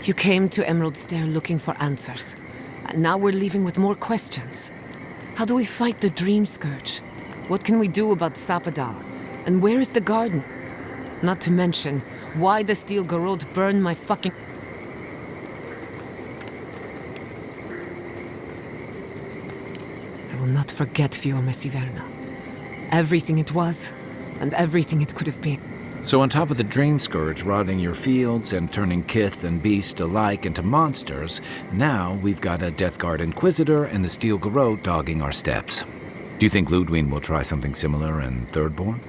You came to Emerald Stair looking for answers. And now we're leaving with more questions. How do we fight the Dream Scourge? What can we do about Sapadal? And where is the garden? Not to mention, why the Steel Garrote burned my fucking... I will not forget Fiume Siverna. Everything it was, and everything it could have been. So on top of the Dream Scourge rotting your fields and turning kith and beast alike into monsters, now we've got a Death Guard Inquisitor and the Steel Garrote dogging our steps. Do you think Ludwig will try something similar in Thirdborn?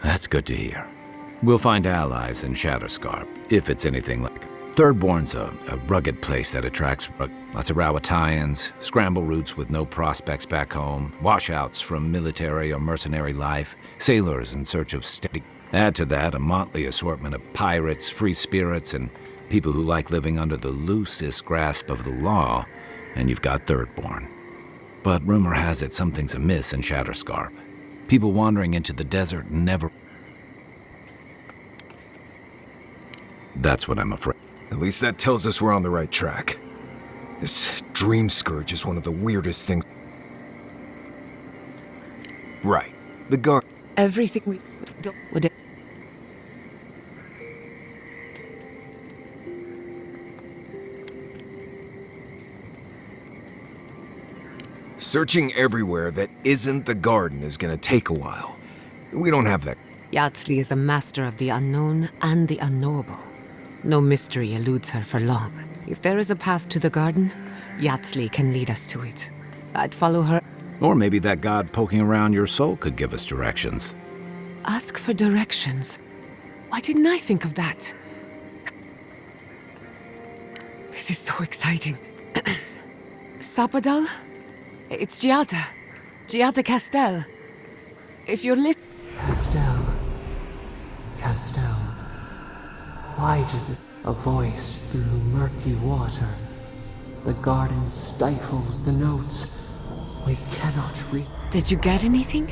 That's good to hear. We'll find allies in Shatterscarp, if it's anything like... Thirdborn's a rugged place that attracts lots of Rawatayans, scramble routes with no prospects back home, washouts from military or mercenary life, sailors in search of steady... Add to that a motley assortment of pirates, free spirits, and people who like living under the loosest grasp of the law, and you've got Thirdborn. But rumor has it something's amiss in Shatterscarp. People wandering into the desert never... That's what I'm afraid. At least that tells us we're on the right track. This Dream Scourge is one of the weirdest things. Right. The guard... Everything we would... Searching everywhere that isn't the garden is gonna take a while. We don't have that. Yazli is a master of the unknown and the unknowable. No mystery eludes her for long. If there is a path to the garden, Yazli can lead us to it. I'd follow her. Or maybe that god poking around your soul could give us directions. Ask for directions. Why didn't I think of that? This is so exciting. Sapadal? It's Giada. Giada Castel. If you're listening... Castel. Why does this... A voice through murky water. The garden stifles the notes. We cannot read. Did you get anything?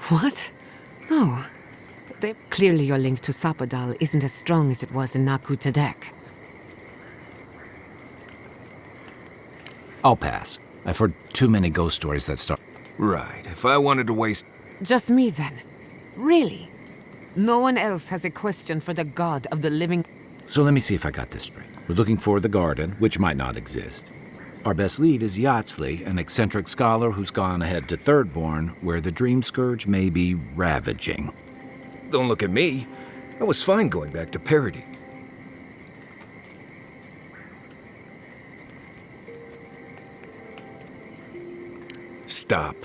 What? No. Clearly your link to Sapadal isn't as strong as it was in Naku Tadek. I'll pass. I've heard too many ghost stories that start... Right. If I wanted to waste... Just me then. Really? No one else has a question for the god of the living... So let me see if I got this straight. We're looking for the garden, which might not exist. Our best lead is Yazli, an eccentric scholar who's gone ahead to Thirdborn, where the Dream Scourge may be ravaging. Don't look at me. I was fine going back to Parody. Stop.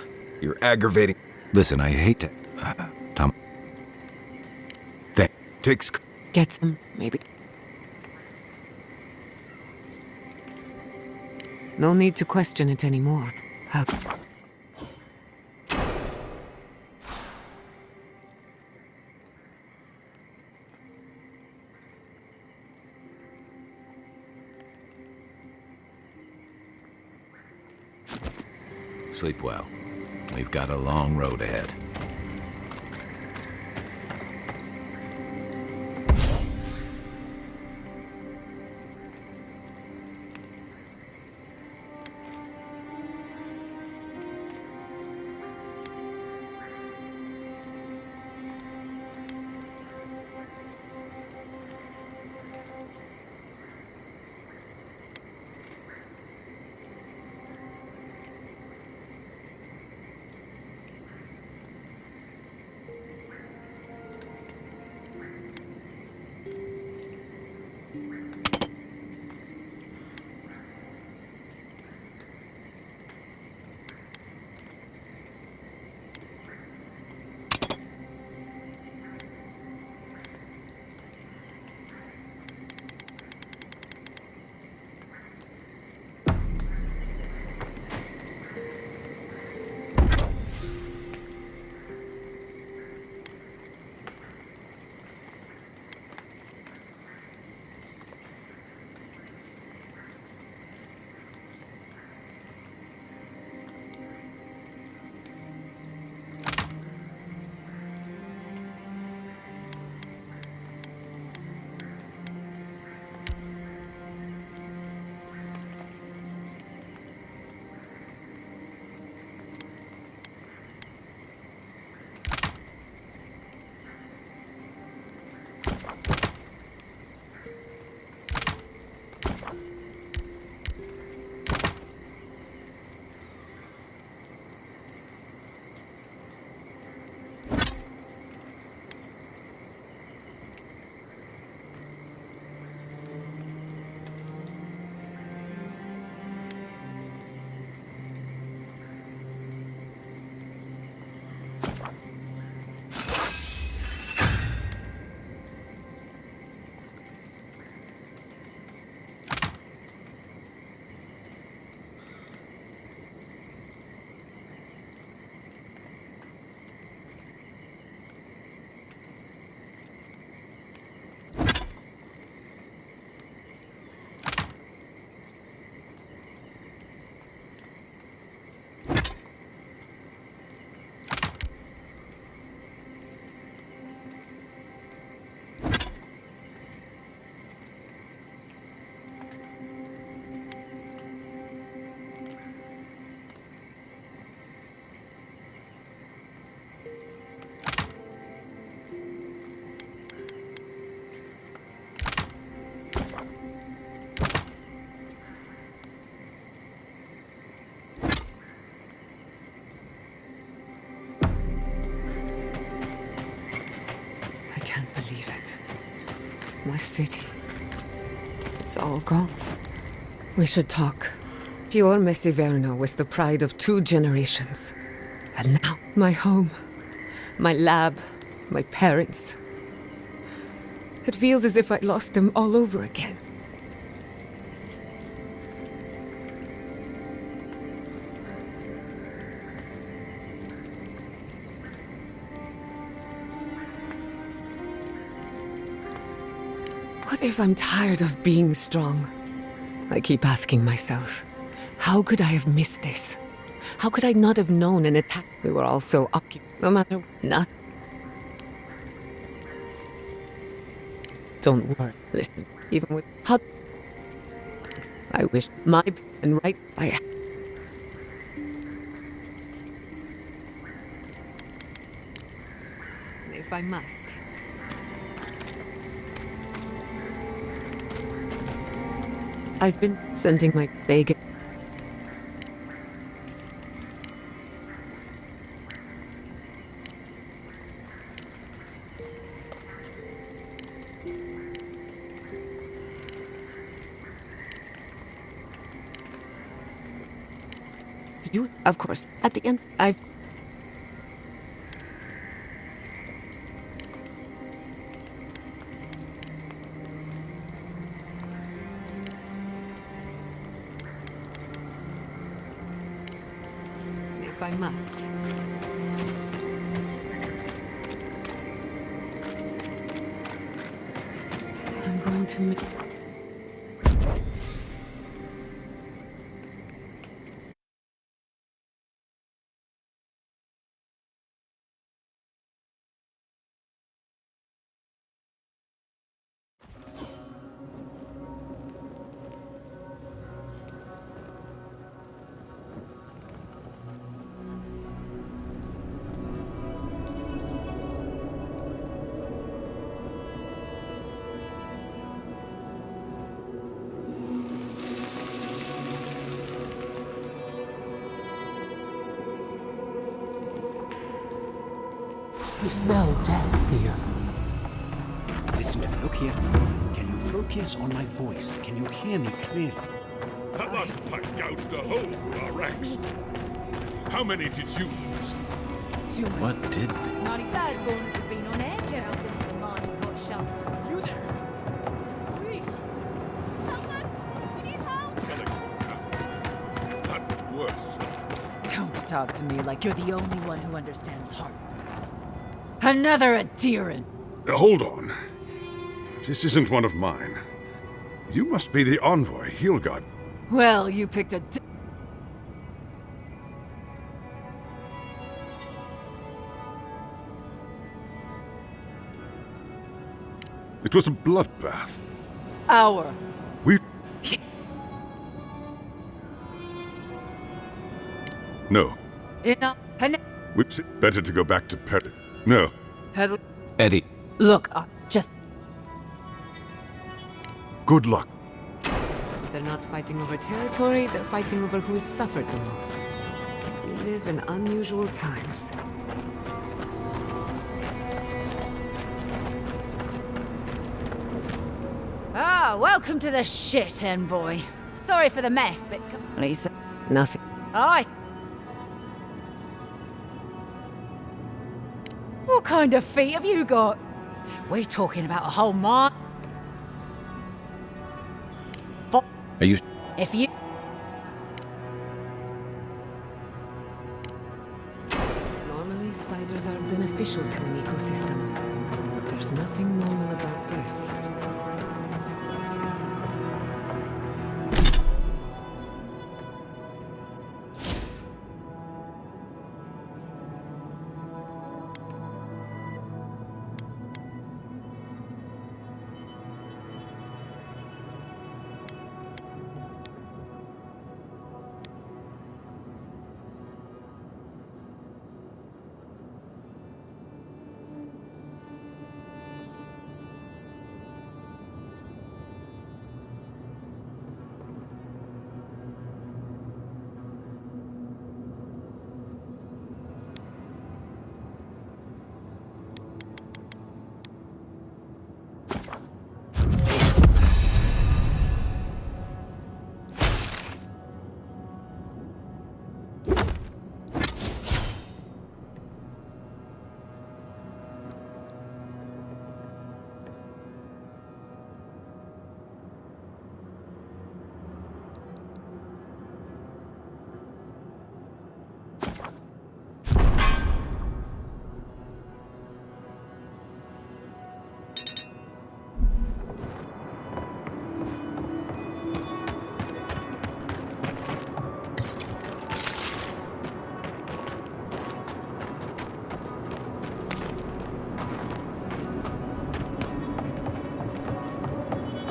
You're aggravating. Listen, I hate to... Tom... Takes... Get some, maybe. No need to question it anymore. Sleep well. We've got a long road ahead. My city. It's all gone. We should talk. Fiorme Severno was the pride of 2 generations. And now, my home, my lab, my parents. It feels as if I lost them all over again. What if I'm tired of being strong? I keep asking myself, how could I have missed this? How could I not have known an attack? We were all so occupied, no matter not. Don't worry, listen, even with hot... I wish my... and right by... If I must. I've been sending my bag. You, of course, at the end, I've... If I must. I'm going to make... You smell death here. Listen to me. Look here. Can you focus on my voice? Can you hear me clearly? That last pipe gouged a hole through our ranks. How many did you lose? What did they? Not even Thirdborns have been on air now since the lines got shut. You there? Please! Help us! We need help! That was worse. Don't talk to me like you're the only one who understands heart. Another Adiran! Hold on. This isn't one of mine. You must be the envoy, Hilgard. Well, you picked a It was a bloodbath. hour. We... No. Enough. It's better to go back to Perry. No. Eddie. Look, just... Good luck. They're not fighting over territory, they're fighting over who's suffered the most. We live in unusual times. Ah, welcome to the shit, envoy. Sorry for the mess, but... Lisa, nothing. Aye. What kind of feet have you got? We're talking about a whole mile. Are you... If you... Normally, spiders are beneficial to an ecosystem. But there's nothing normal about this.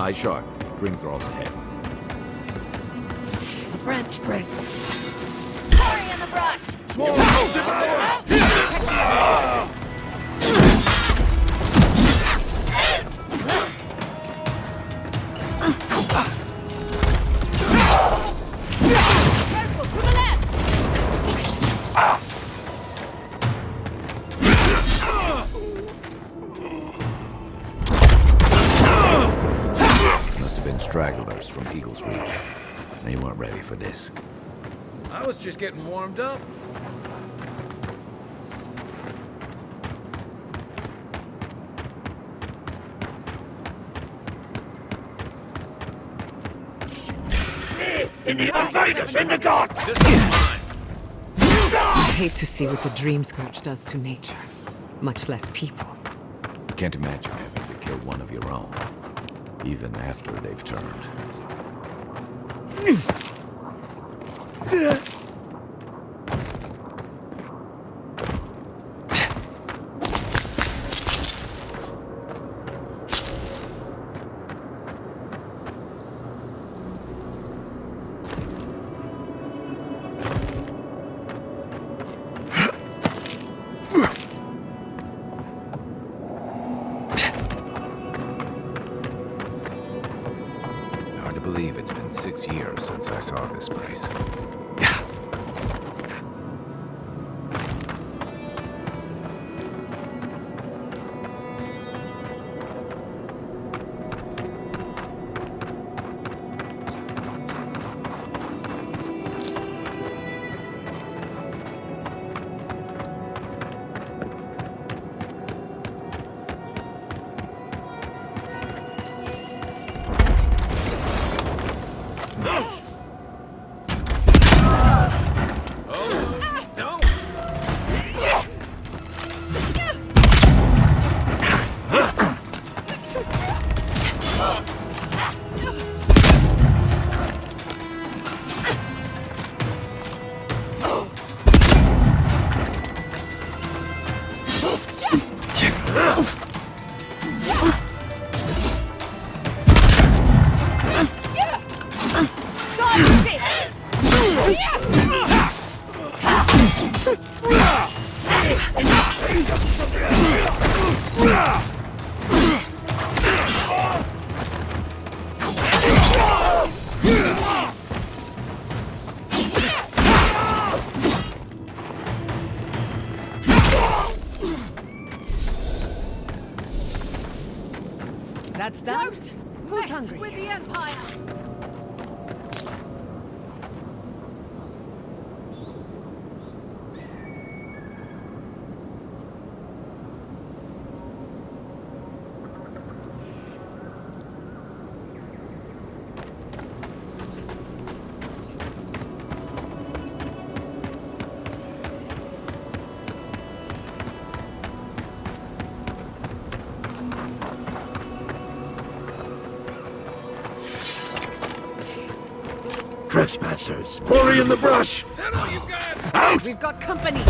Eye sharp. Dream thralls ahead. The branch breaks. Hurry in the brush! Careful, to the left! Must have been stragglers from Eagle's Reach. They weren't ready for this. I was just getting warmed up. In the invaders, in the god! I hate to see what the Dream Scourge does to nature, much less people. Can't imagine having to kill one of your own, even after they've turned. Hard to believe it's been 6 years since I saw this place. That's done? Who's Mess hungry? with the Empire! Trespassers! Quarry in the brush! Is that all you got? Out! We've got company!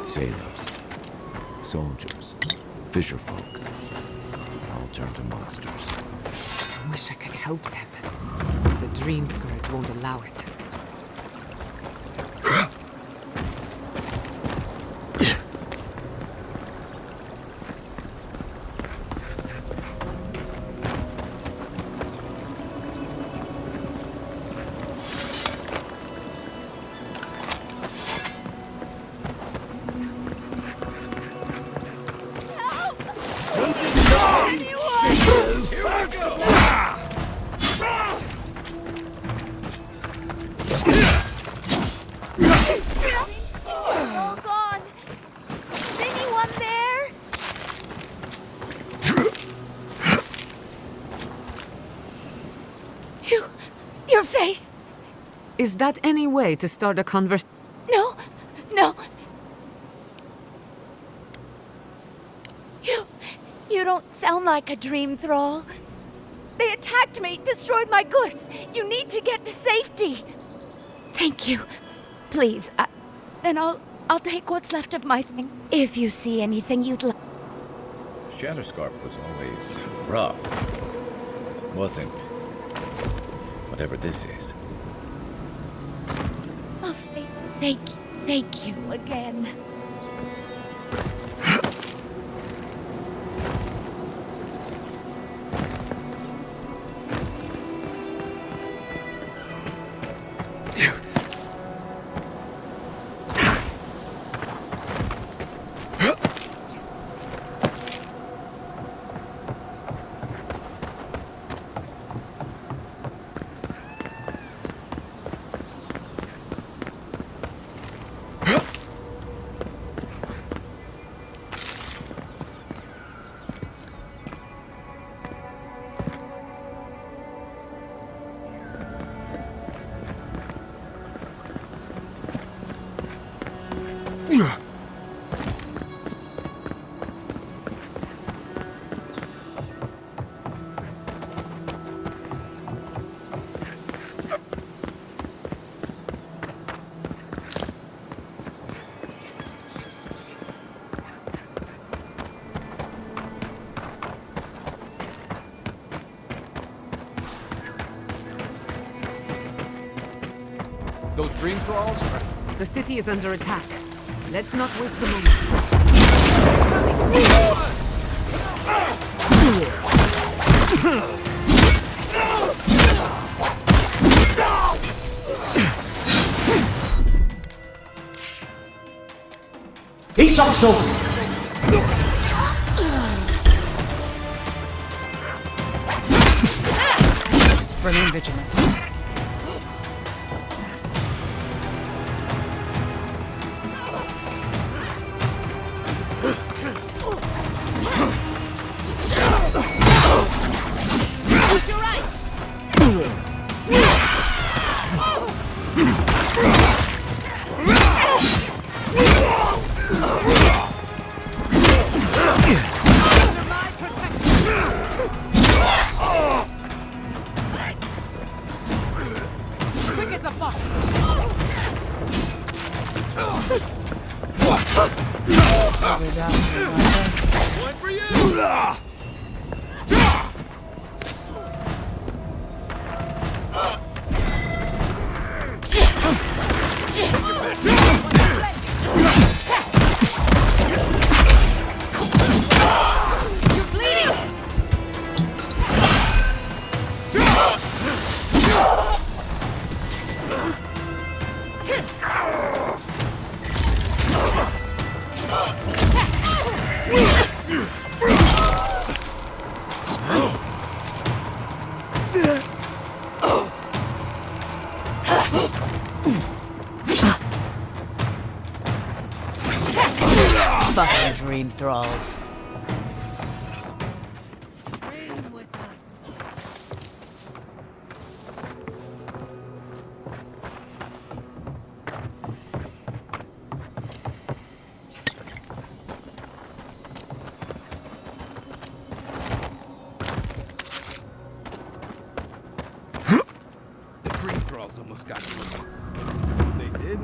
Sailors, soldiers, fisherfolk, all turned to monsters. I wish I could help them. The Dream Scourge won't allow it. All gone! Is anyone there? Your face! Is that any way to start a conversation? No, no. You don't sound like a dream thrall. They attacked me, destroyed my goods. You need to get to safety. Thank you. Please, then I'll take what's left of my thing. If you see anything you'd like. Shatterscarp was always rough, wasn't whatever this is. I'll say thank you again. Those dream thralls? The city is under attack. Let's not waste the moment. He's also. Remain vigilant. One for you! Fucking dream thralls. Almost got you. They did?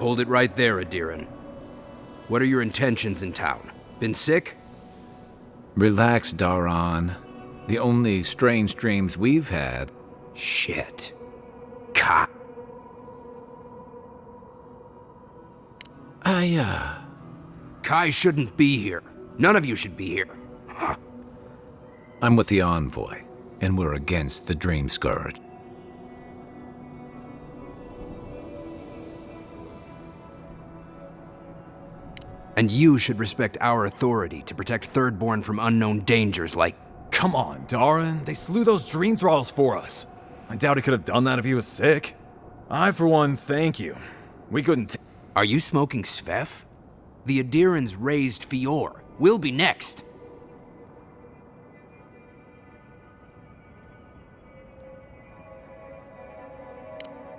Hold it right there, Adiran. What are your intentions in town? Been sick? Relax, Daran. The only strange dreams we've had. Shit. Kai shouldn't be here. None of you should be here. Huh. I'm with the Envoy, and we're against the Dream Scourge. And you should respect our authority to protect Thirdborn from unknown dangers like... Come on, Daran. They slew those dream thralls for us. I doubt he could have done that if he was sick. I, for one, thank you. We couldn't... Are you smoking Svef? The Adirans raised Fior. We'll be next.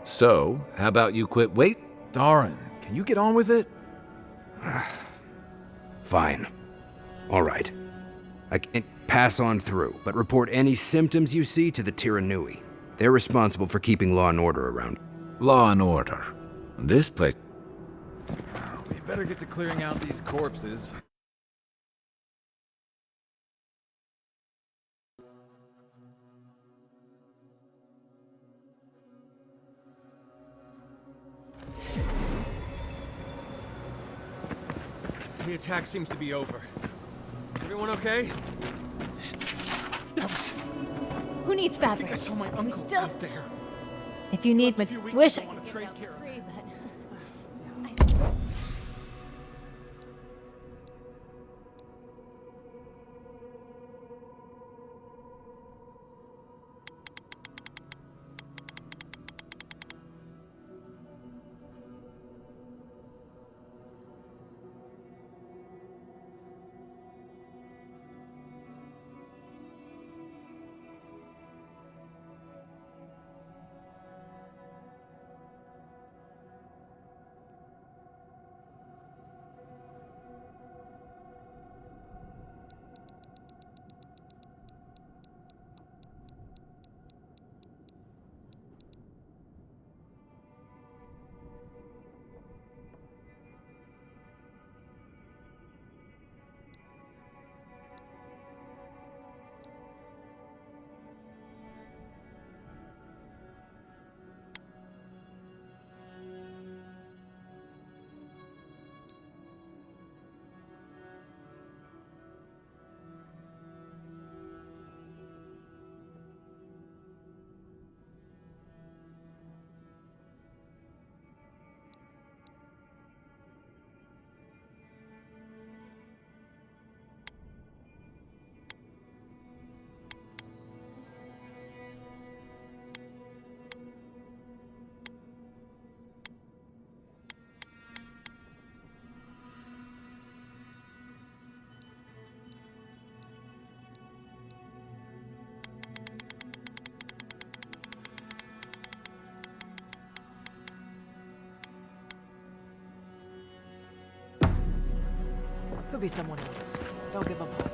So, how about you quit wait? Daran, can you get on with it? Fine. All right. I can't pass on through, but report any symptoms you see to the Tiranui. They're responsible for keeping law and order around. Law and order. This place... We better get to clearing out these corpses. The attack seems to be over. Everyone okay? Who needs Fabric? I saw my uncle still out there. If you need wish I want to trade care. free, but Could be someone else. Don't give up hope.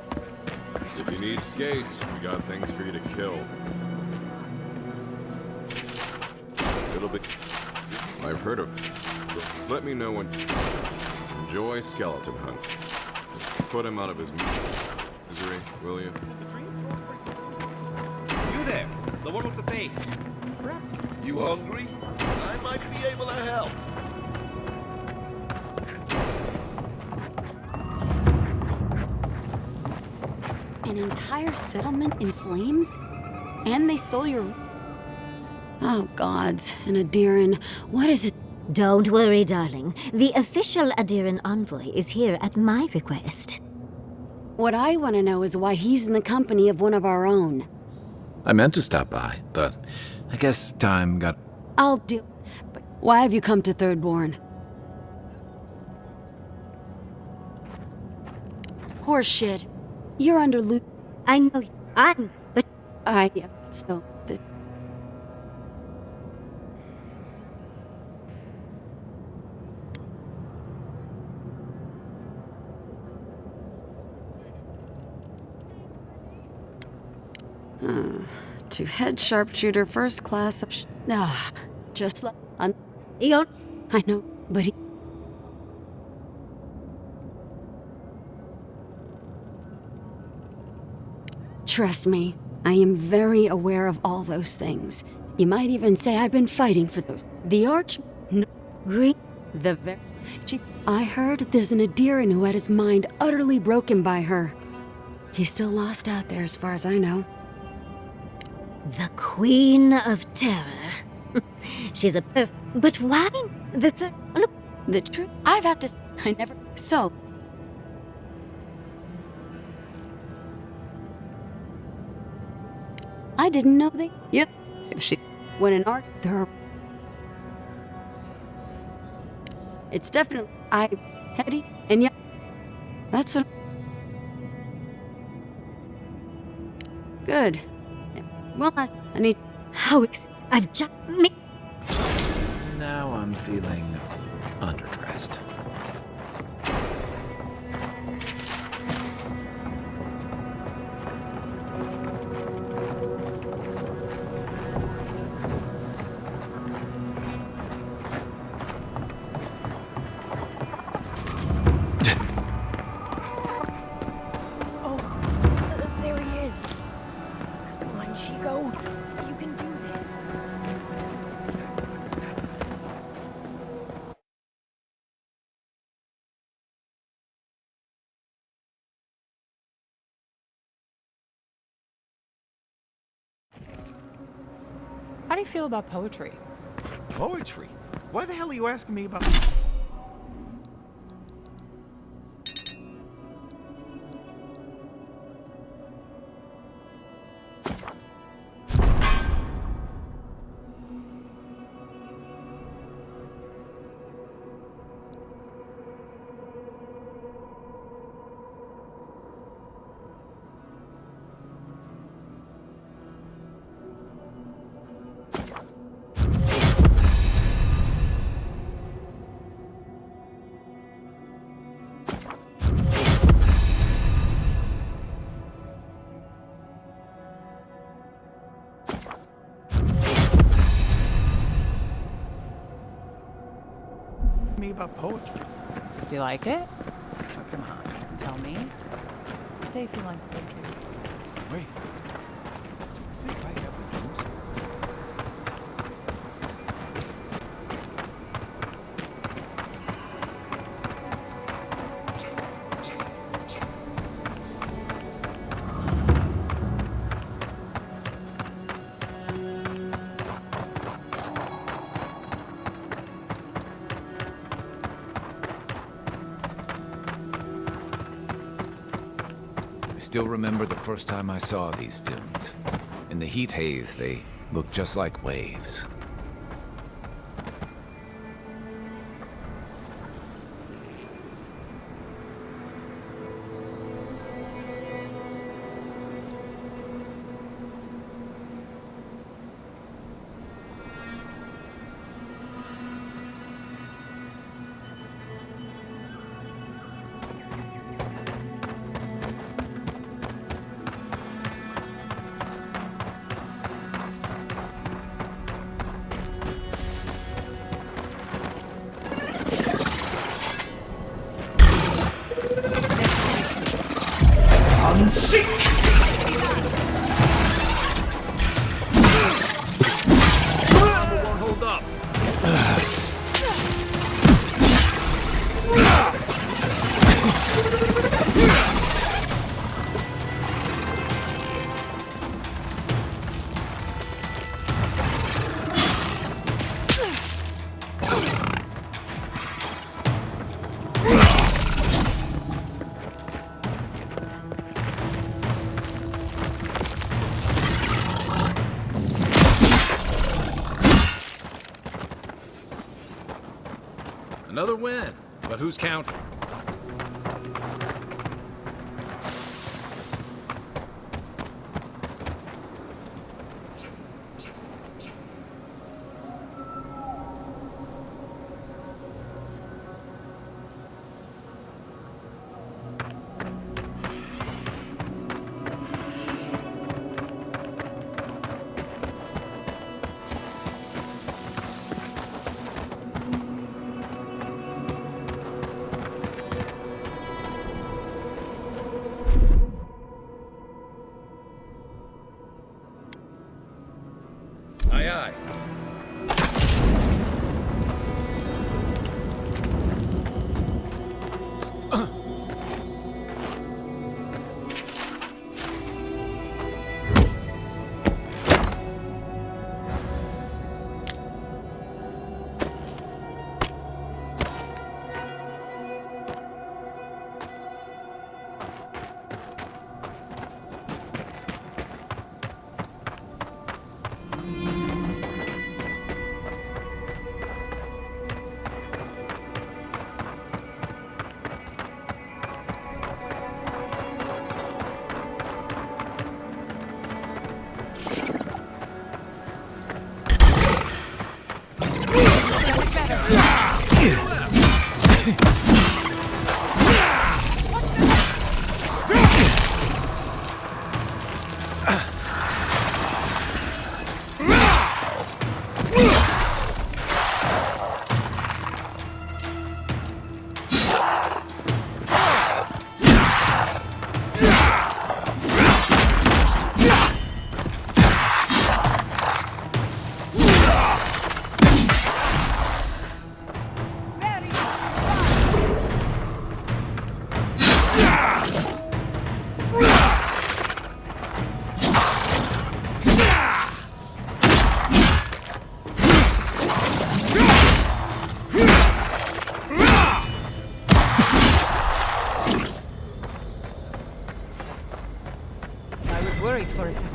If you need skates, we got things for you to kill. It'll be... I've heard of... Let me know when... Enjoy skeleton hunt. Put him out of his misery, will you? You there, the one with the face. You hungry? I might be able to help. An entire settlement in flames? And they stole your... Oh, gods. And Adiran, what is it? Don't worry, darling. The official Adiran envoy is here at my request. What I want to know is why he's in the company of one of our own. I meant to stop by, but I guess time got... I'll do... But why have you come to Thirdborn? Horse shit. You're under loot. I know I'm... But... So... To head sharpshooter, first class of just like... I know, but he... Trust me, I am very aware of all those things. You might even say I've been fighting for those. The Arch... No, the very... Chief, I heard there's an Adiran who had his mind utterly broken by her. He's still lost out there as far as I know. The Queen of Terror. She's a But why? Look... The truth... I've had to... I never... So... I didn't know they... Yep. If she... When an art... There... It's definitely... Hetty, and yeah... That's what... Good. Well, I need... How I've just... Now I'm feeling underdressed. How do you feel about poetry? Poetry? Why the hell are you asking me about... me about poetry? Do you like it? Oh, come on, tell me. Say a few lines of poetry. Wait. I think I have the juice. Still remember the first time I saw these dunes. In the heat haze, they looked just like waves. Sick! Won't hold up. Another win, but who's counting? Aye, aye. wait for a second.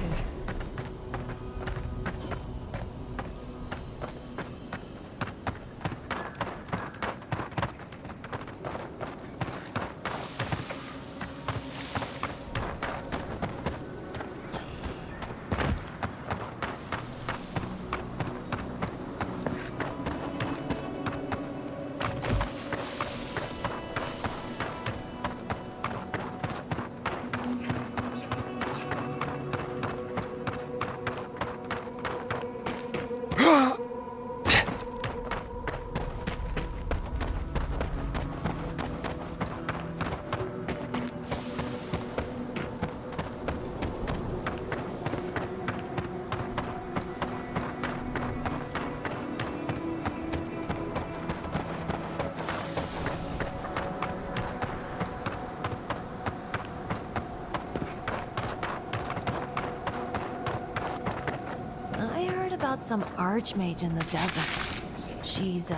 Some archmage in the desert. She's,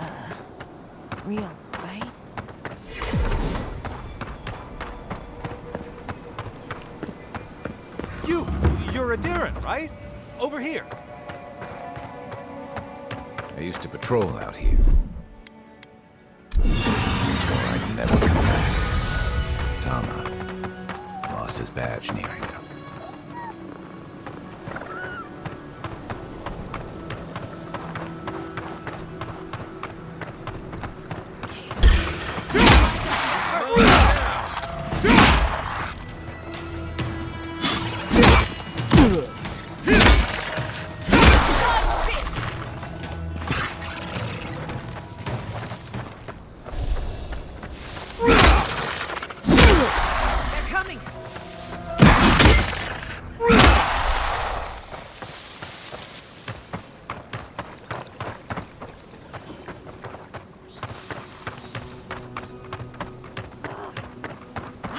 real, right? You're a Diran, right? Over here. I used to patrol out here. Swore I'd never come back. Tama lost his badge near here.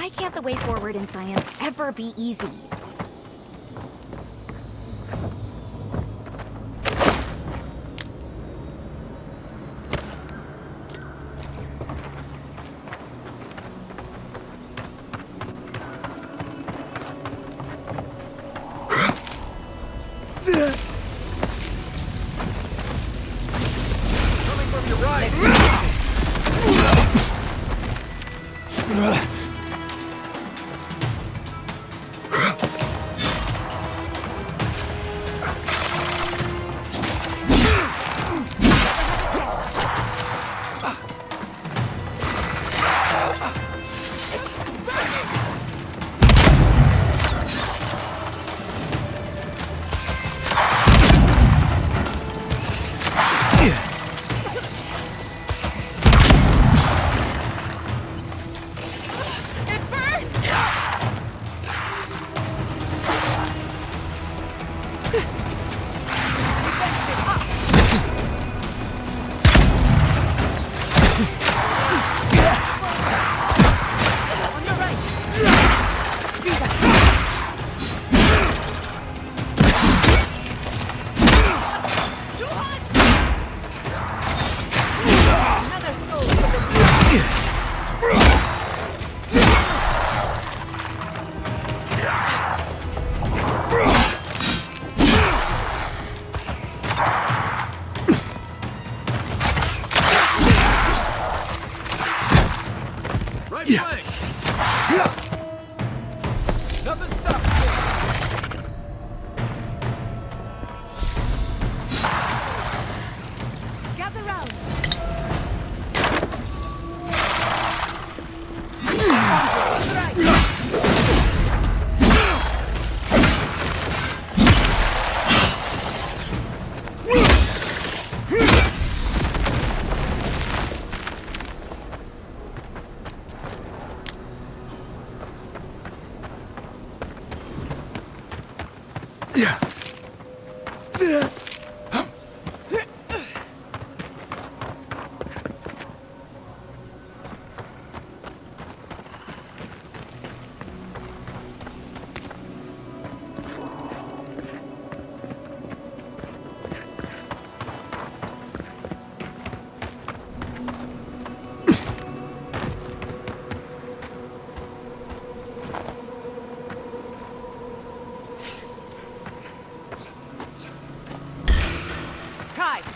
Why can't the way forward in science ever be easy? Coming from your right.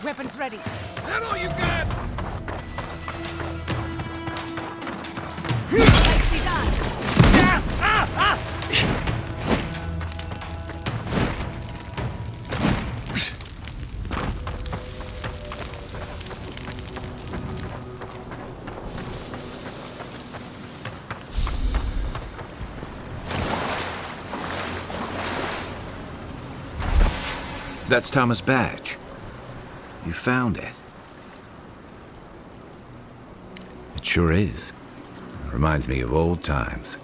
weapons ready. Is that all you got? Nicely done. That's Thomas' badge. You found it. It sure is. Reminds me of old times.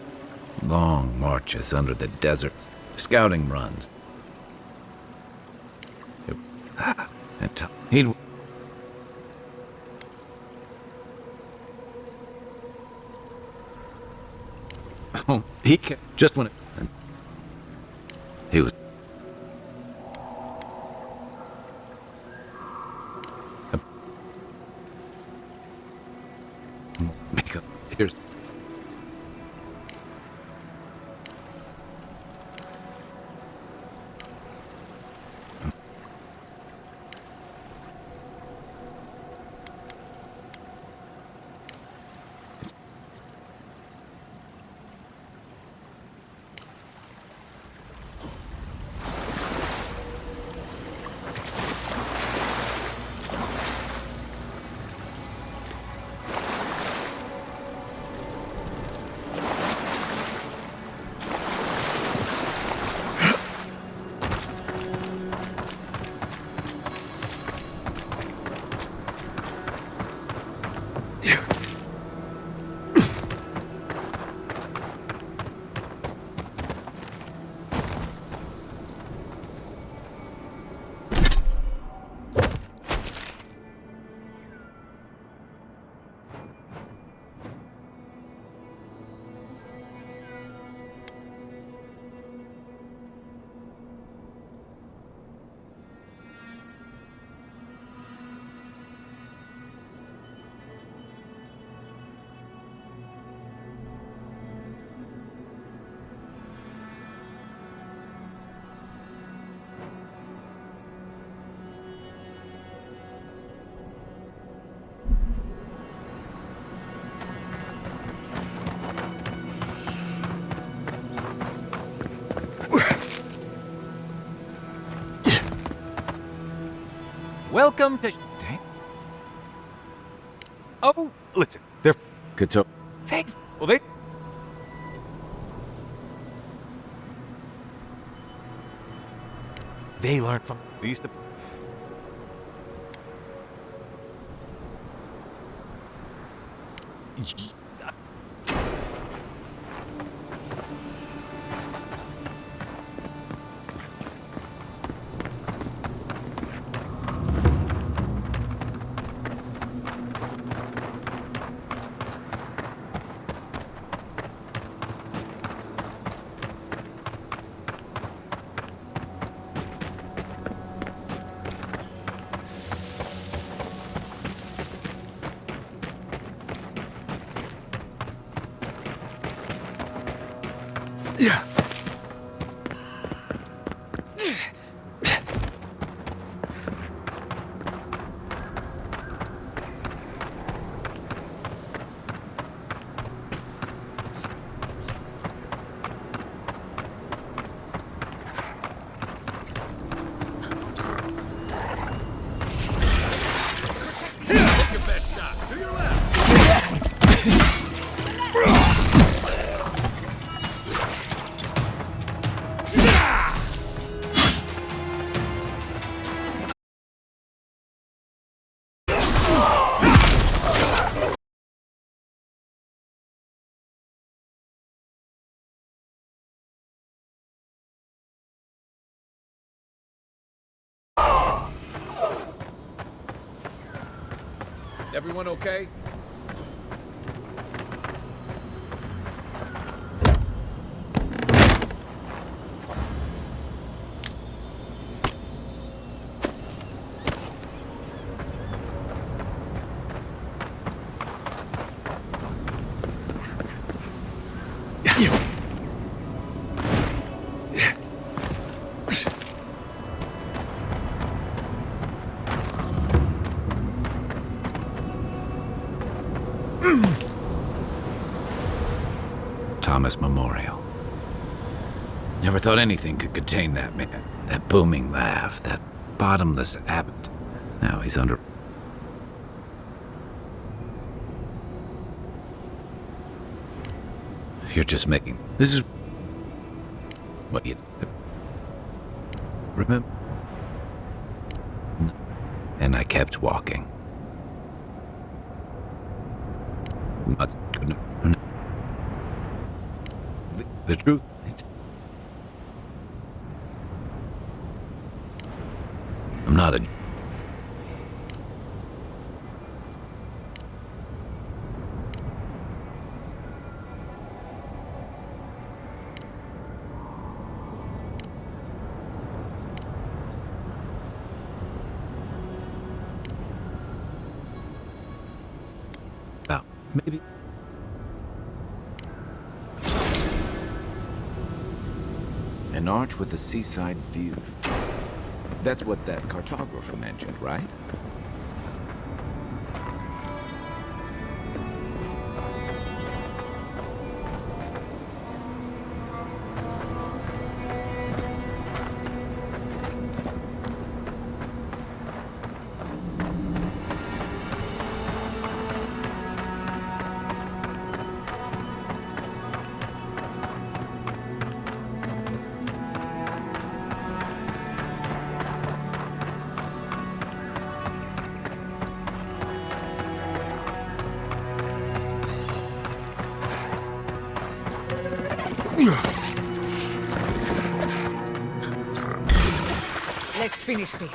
Long marches under the deserts, scouting runs. And he'd... Oh, he kept... Just when it... He was... Here's... Welcome to... Dang. Oh, listen, they're... Good so... Well, they... They learned from these... Yeah. Everyone okay? Thomas Memorial. Never thought anything could contain that man. That booming laugh, that bottomless appetite. Now he's under... You're just making... This is... What you... Remember? And I kept walking. Not... The truth... I'm not a... Maybe. An arch with a seaside view. That's what that cartographer mentioned, right? Let's finish this.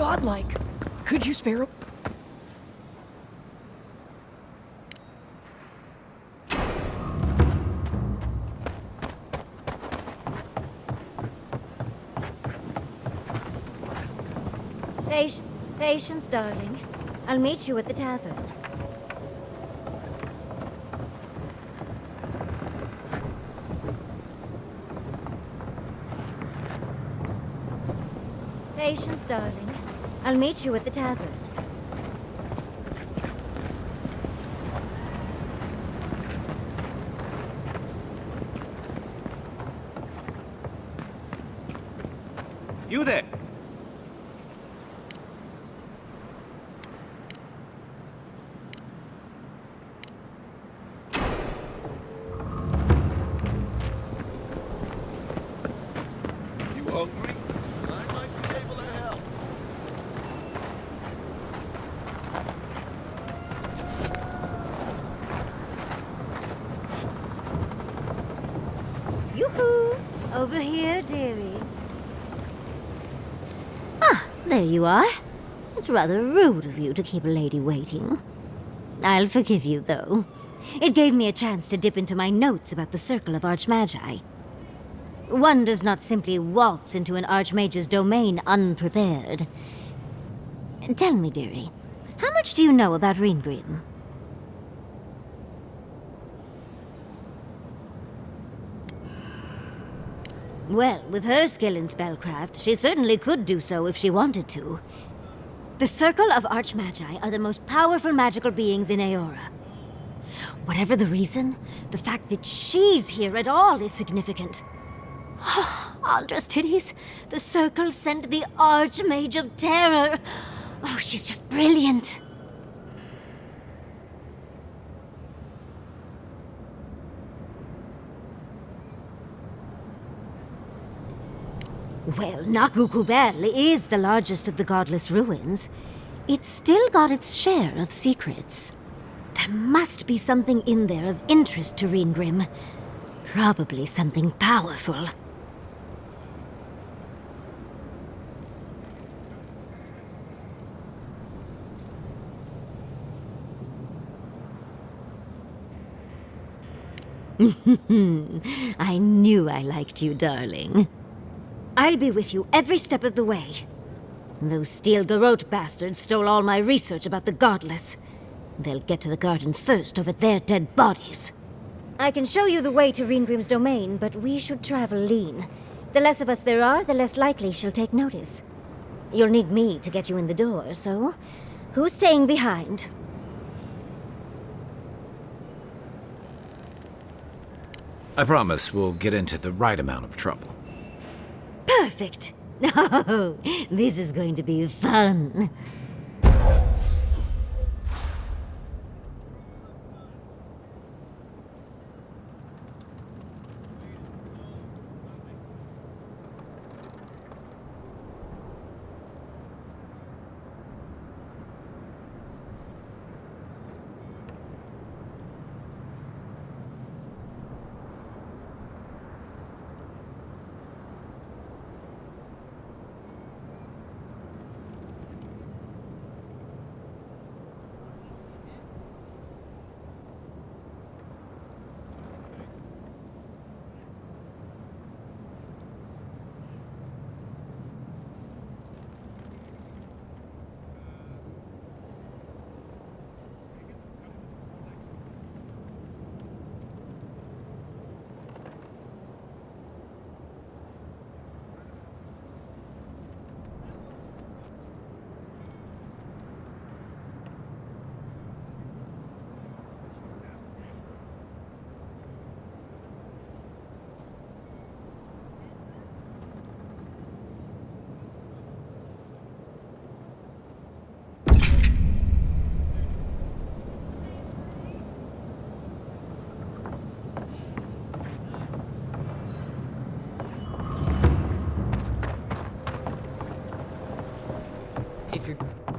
godlike. Could you spare a... Patience, darling. I'll meet you at the tavern. Patience, darling. I'll meet you at the tavern. You there! You hungry? I might be able to help. Yoo-hoo! Over here, dearie. Ah, there you are. It's rather rude of you to keep a lady waiting. I'll forgive you, though. It gave me a chance to dip into my notes about the Circle of Archmagi. One does not simply waltz into an Archmage's domain unprepared. Tell me, dearie, how much do you know about Ringrim? Well, with her skill in spellcraft, she certainly could do so if she wanted to. The Circle of Archmagi are the most powerful magical beings in Aora. Whatever the reason, the fact that she's here at all is significant. Oh, Andra's titties. The Circle sent the Archmage of Terror. Oh, she's just brilliant. Well, Nakukubel is the largest of the godless ruins. It's still got its share of secrets. There must be something in there of interest to Ringrim. Probably something powerful. I knew I liked you, darling. I'll be with you every step of the way. Those Steel Garrote bastards stole all my research about the Godless. They'll get to the garden first over their dead bodies. I can show you the way to Ringrim's domain, but we should travel lean. The less of us there are, the less likely she'll take notice. You'll need me to get you in the door, so who's staying behind? I promise we'll get into the right amount of trouble. Perfect! Oh, this is going to be fun.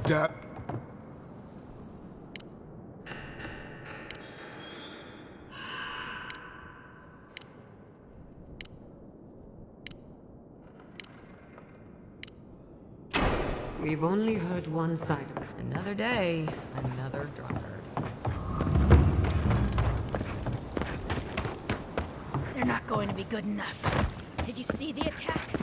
Dad. We've only heard one side of it. Another day, another drunkard. They're not going to be good enough. Did you see the attack?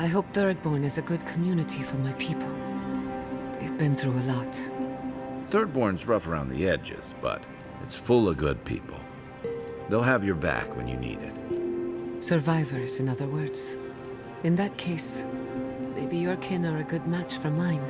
I hope Thirdborn is a good community for my people. They've been through a lot. Thirdborn's rough around the edges, but it's full of good people. They'll have your back when you need it. Survivors, in other words. In that case, maybe your kin are a good match for mine.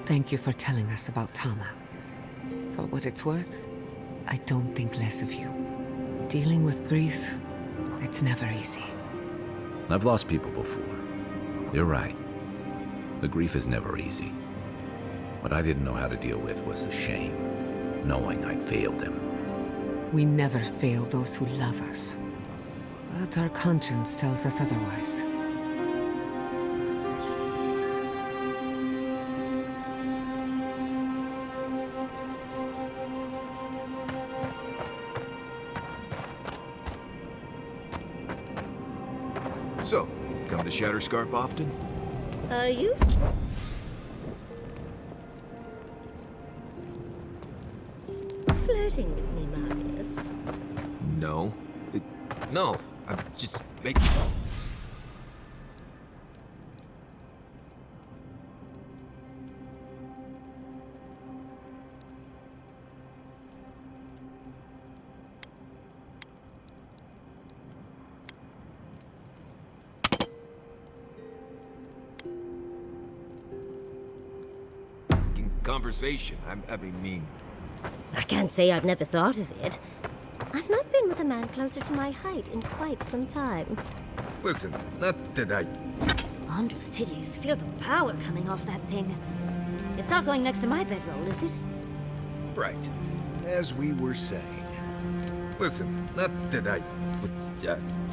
Thank you for telling us about Tama. For what it's worth, I don't think less of you. Dealing with grief, it's never easy. I've lost people before. You're right. The grief is never easy. What I didn't know how to deal with was the shame, knowing I'd failed them. We never fail those who love us. But our conscience tells us otherwise. So, come to Shatterscarp often? Are you? Flirting with me, Marius? No. No, I'm just making... Conversation. I mean... I can't say I've never thought of it. I've not been with a man closer to my height in quite some time. Listen, not that I... Andre's titties. Feel the power coming off that thing. It's not going next to my bedroll, is it? Right. As we were saying. Listen, not that I...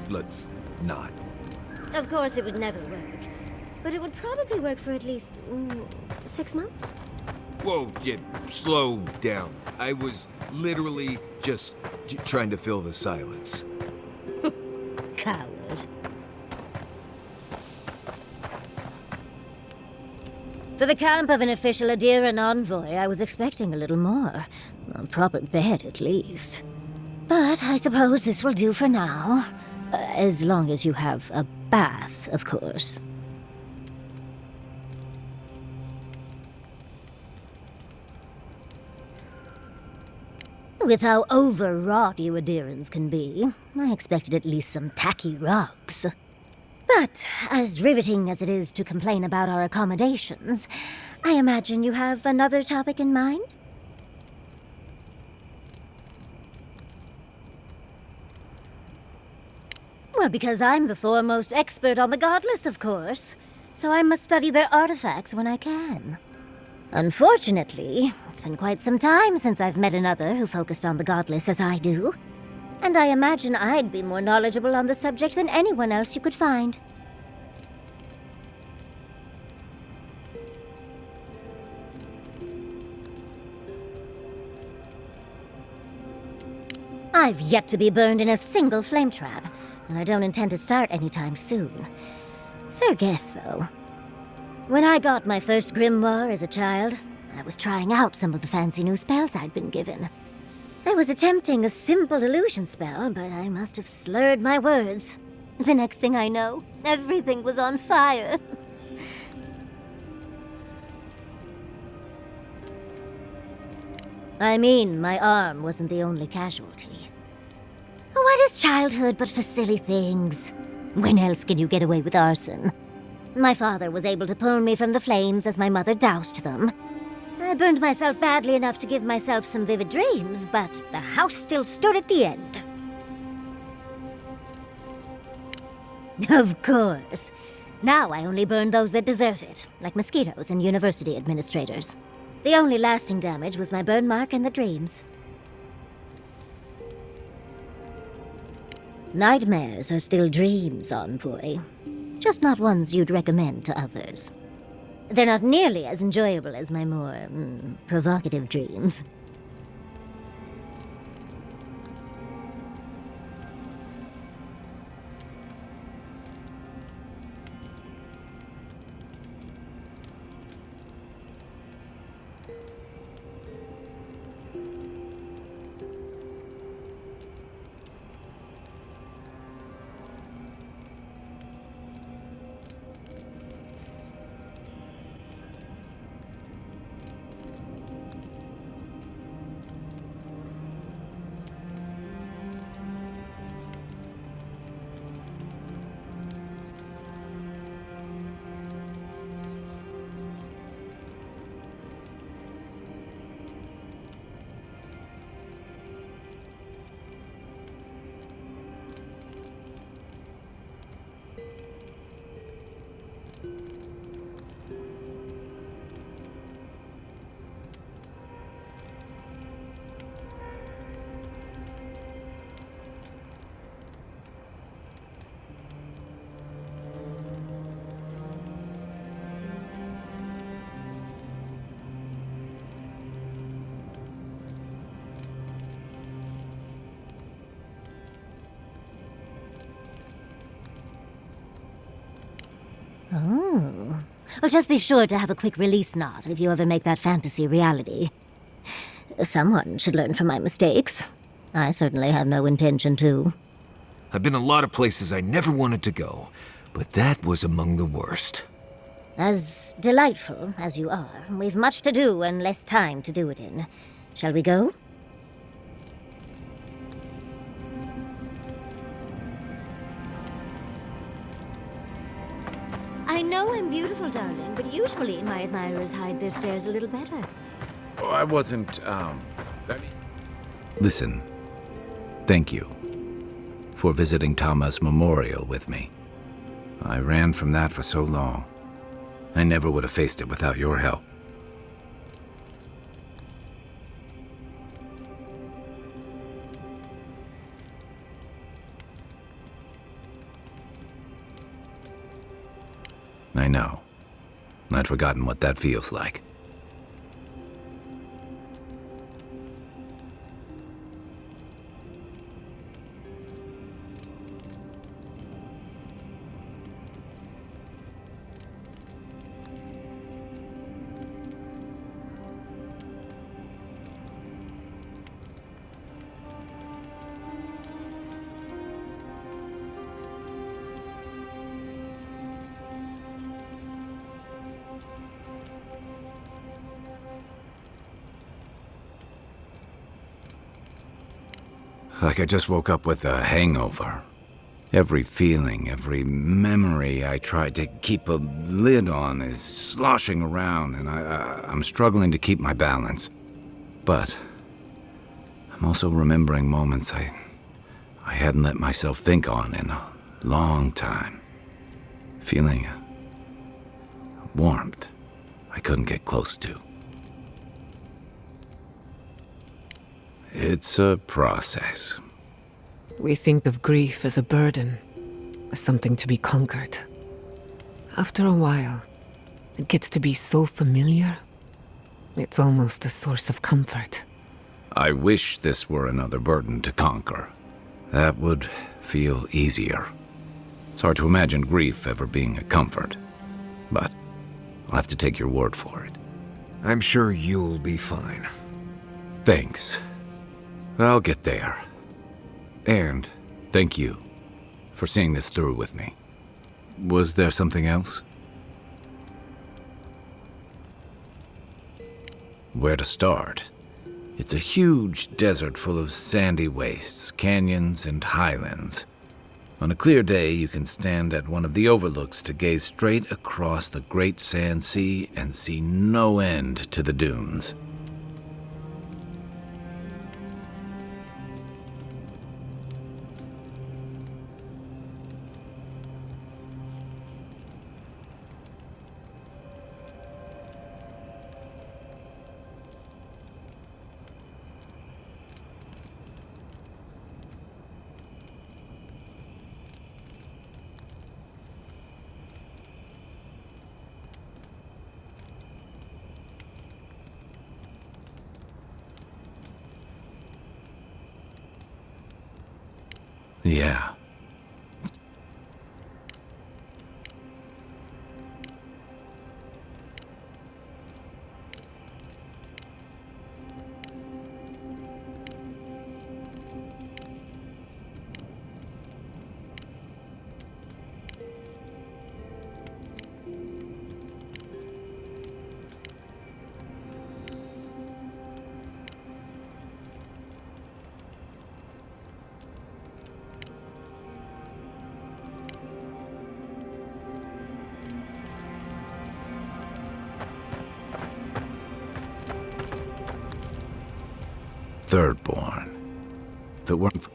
let's not. Of course it would never work. But it would probably work for at least... 6 months? Whoa, slow down. I was literally just trying to fill the silence. Coward. For the camp of an official Adiran envoy, I was expecting a little more. A proper bed, at least. But I suppose this will do for now. As long as you have a bath, of course. With how overwrought you Adirans can be, I expected at least some tacky rugs. But, as riveting as it is to complain about our accommodations, I imagine you have another topic in mind? Well, because I'm the foremost expert on the godless, of course. So I must study their artifacts when I can. Unfortunately, it's been quite some time since I've met another who focused on the godless as I do. And I imagine I'd be more knowledgeable on the subject than anyone else you could find. I've yet to be burned in a single flame trap, and I don't intend to start anytime soon. Fair guess, though. When I got my first grimoire as a child, I was trying out some of the fancy new spells I'd been given. I was attempting a simple illusion spell, but I must have slurred my words. The next thing I know, everything was on fire. I mean, my arm wasn't the only casualty. What is childhood but for silly things? When else can you get away with arson? My father was able to pull me from the flames as my mother doused them. I burned myself badly enough to give myself some vivid dreams, but the house still stood at the end. Of course. Now I only burn those that deserve it, like mosquitoes and university administrators. The only lasting damage was my burn mark and the dreams. Nightmares are still dreams, envoy. Just not ones you'd recommend to others. They're not nearly as enjoyable as my more, provocative dreams. Well, just be sure to have a quick release knot if you ever make that fantasy reality. Someone should learn from my mistakes. I certainly have no intention to. I've been a lot of places I never wanted to go, but that was among the worst. As delightful as you are, we've much to do and less time to do it in. Shall we go? I know I'm beautiful, darling, but usually my admirers hide their stares a little better. Oh, I wasn't, Listen, thank you for visiting Tama's memorial with me. I ran from that for so long. I never would have faced it without your help. I know. I'd forgotten what that feels like. Like I just woke up with a hangover. Every feeling, every memory I tried to keep a lid on is sloshing around, and I'm struggling to keep my balance. But I'm also remembering moments I hadn't let myself think on in a long time. Feeling a warmth I couldn't get close to. It's a process. We think of grief as a burden, as something to be conquered. After a while, it gets to be so familiar, it's almost a source of comfort. I wish this were another burden to conquer. That would feel easier. It's hard to imagine grief ever being a comfort, but I'll have to take your word for it. I'm sure you'll be fine. Thanks. I'll get there. And thank you for seeing this through with me. Was there something else? Where to start? It's a huge desert full of sandy wastes, canyons, and highlands. On a clear day, you can stand at one of the overlooks to gaze straight across the great sand sea and see no end to the dunes. Yeah. Thirdborn. If it weren't for...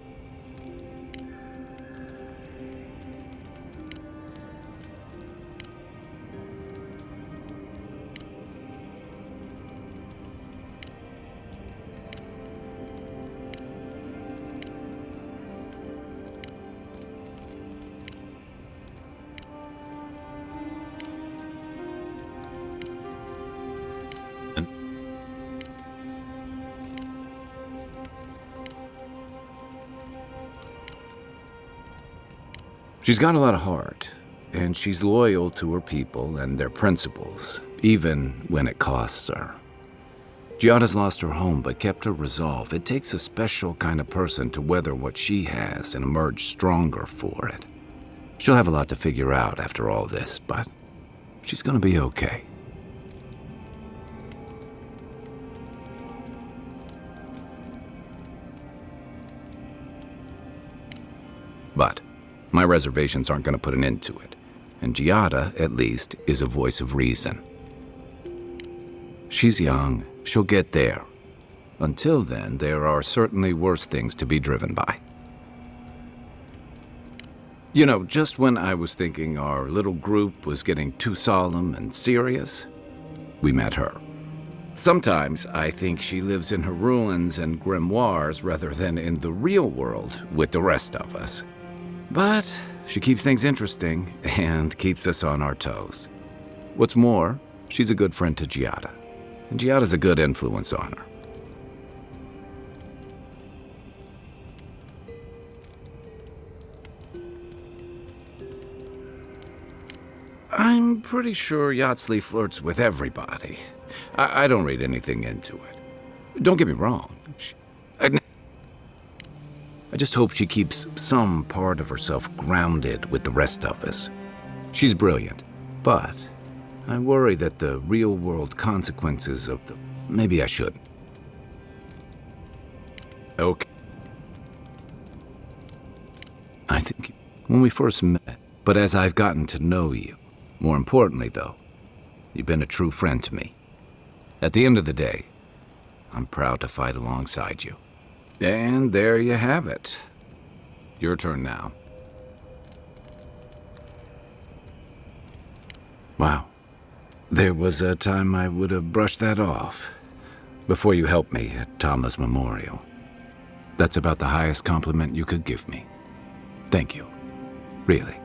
She's got a lot of heart, and she's loyal to her people and their principles, even when it costs her. Giada's lost her home but kept her resolve. It takes a special kind of person to weather what she has and emerge stronger for it. She'll have a lot to figure out after all this, but she's gonna be okay. But my reservations aren't going to put an end to it, and Giada, at least, is a voice of reason. She's young, she'll get there. Until then, there are certainly worse things to be driven by. You know, just when I was thinking our little group was getting too solemn and serious, we met her. Sometimes I think she lives in her ruins and grimoires rather than in the real world with the rest of us. But she keeps things interesting and keeps us on our toes. What's more, she's a good friend to Giada, and Giada's a good influence on her. I'm pretty sure Yatsley flirts with everybody. I don't read anything into it. Don't get me wrong. I just hope she keeps some part of herself grounded with the rest of us. She's brilliant, but I worry that the real-world consequences of the... Maybe I shouldn't. Okay. I think when we first met, but as I've gotten to know you, more importantly though, you've been a true friend to me. At the end of the day, I'm proud to fight alongside you. And there you have it. Your turn now. Wow. There was a time I would have brushed that off. Before you helped me at Tama's memorial. That's about the highest compliment you could give me. Thank you. Really.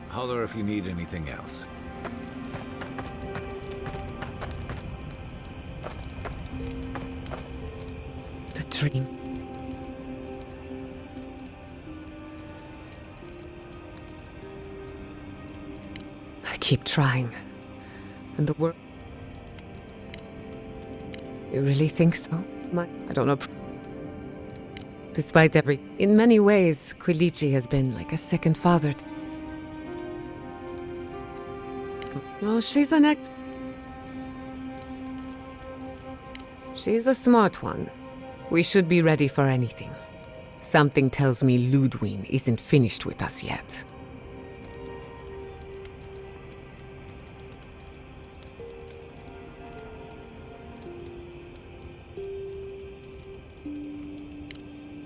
Holler if you need anything else. The dream. I keep trying. And the work. You really think so? I don't know. Despite in many ways, Quilici has been like a second father. Oh, she's an She's a smart one. We should be ready for anything. Something tells me Ludwig isn't finished with us yet.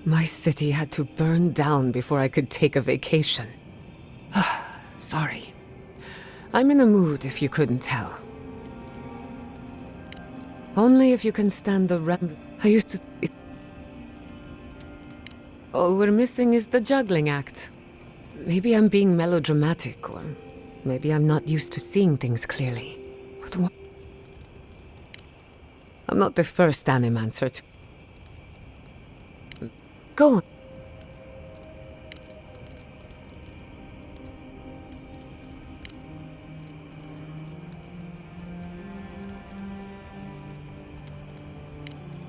My city had to burn down before I could take a vacation. Sorry. I'm in a mood, if you couldn't tell. Only if you can stand the I used to... All we're missing is the juggling act. Maybe I'm being melodramatic, or maybe I'm not used to seeing things clearly. But what? I'm not the first animancer to... Go on.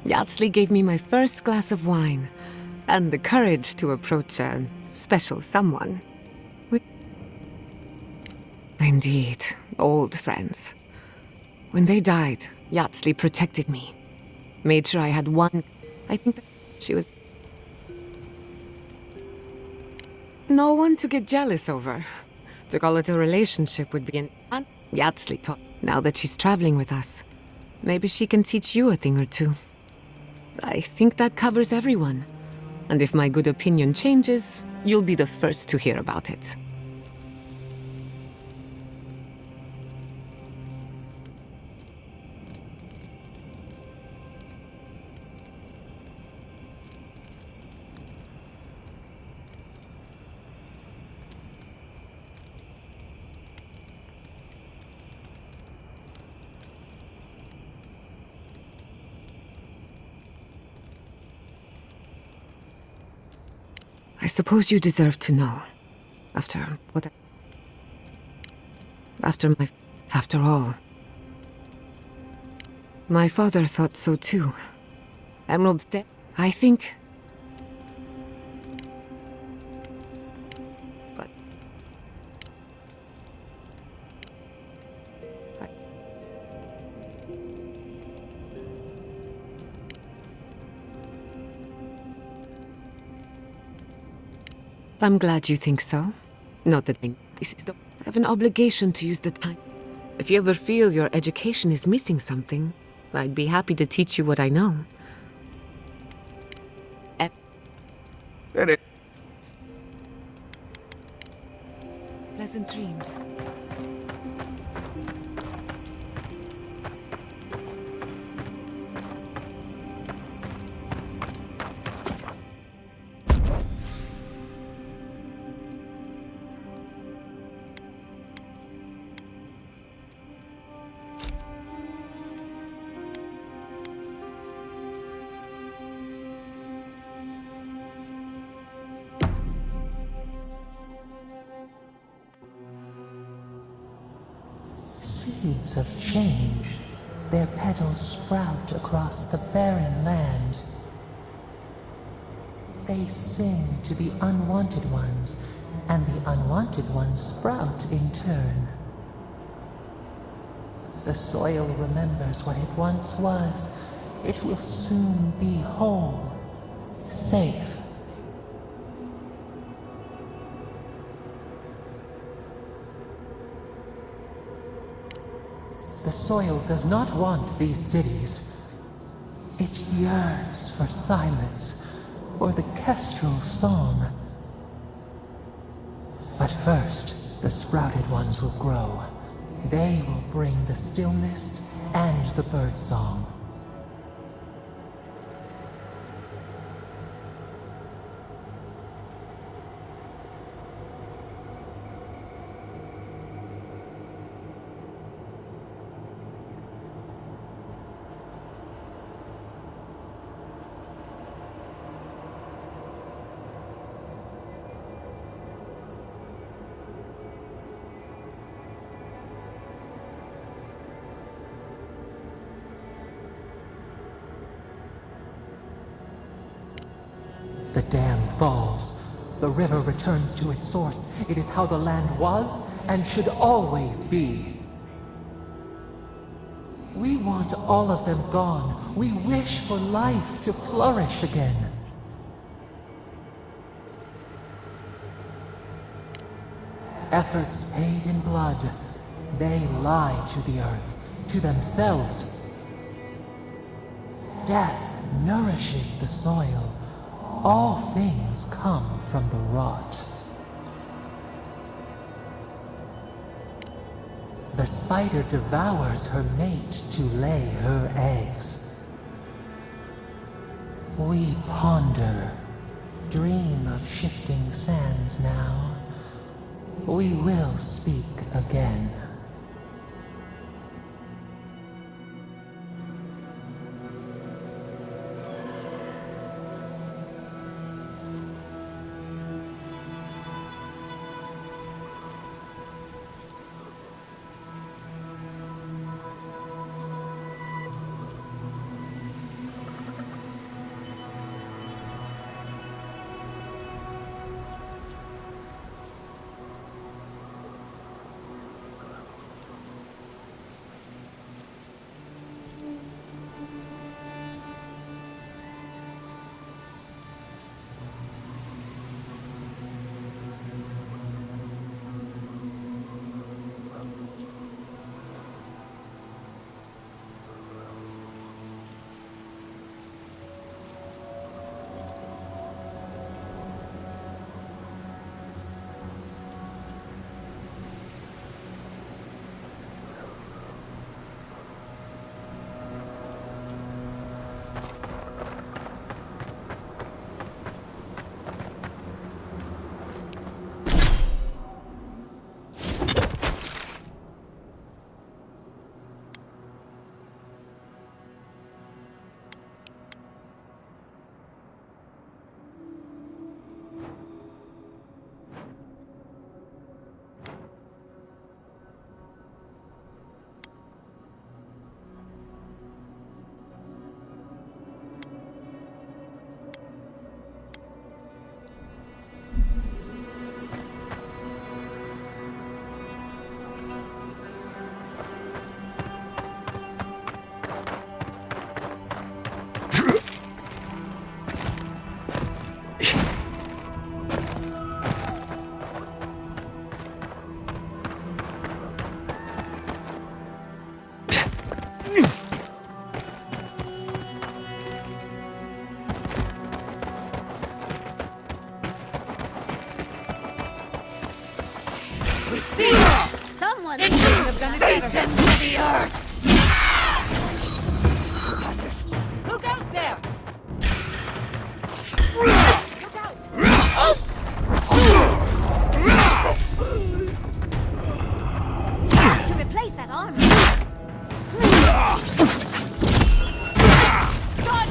Yatsley gave me my first glass of wine, and the courage to approach a special someone. Indeed, old friends. When they died, Yatsley protected me. Made sure I had one... I think that she was... No one to get jealous over. To call it a relationship would be an... Yatsley taught. Now that she's traveling with us, maybe she can teach you a thing or two. I think that covers everyone. And if my good opinion changes, you'll be the first to hear about it. I suppose you deserve to know. After all. My father thought so too. Emerald's dead. I think... But... I'm glad you think so. Not that I have an obligation to use the time. If you ever feel your education is missing something, I'd be happy to teach you what I know. Pleasant dreams. Seeds of change, their petals sprout across the barren land. They sing to the unwanted ones, and the unwanted ones sprout in turn. The soil remembers what it once was. It will soon be whole, safe. The soil does not want these cities. It yearns for silence, for the kestrel song. But first, the sprouted ones will grow. They will bring the stillness and the bird song. The dam falls. The river returns to its source. It is how the land was and should always be. We want all of them gone. We wish for life to flourish again. Efforts paid in blood. They lie to the earth, to themselves. Death nourishes the soil. All things come from the rot. The spider devours her mate to lay her eggs. We ponder, dream of shifting sands now. We will speak again. We see someone should have done it better than the earth. Bastards. Who goes there? Look out! To replace that armor. God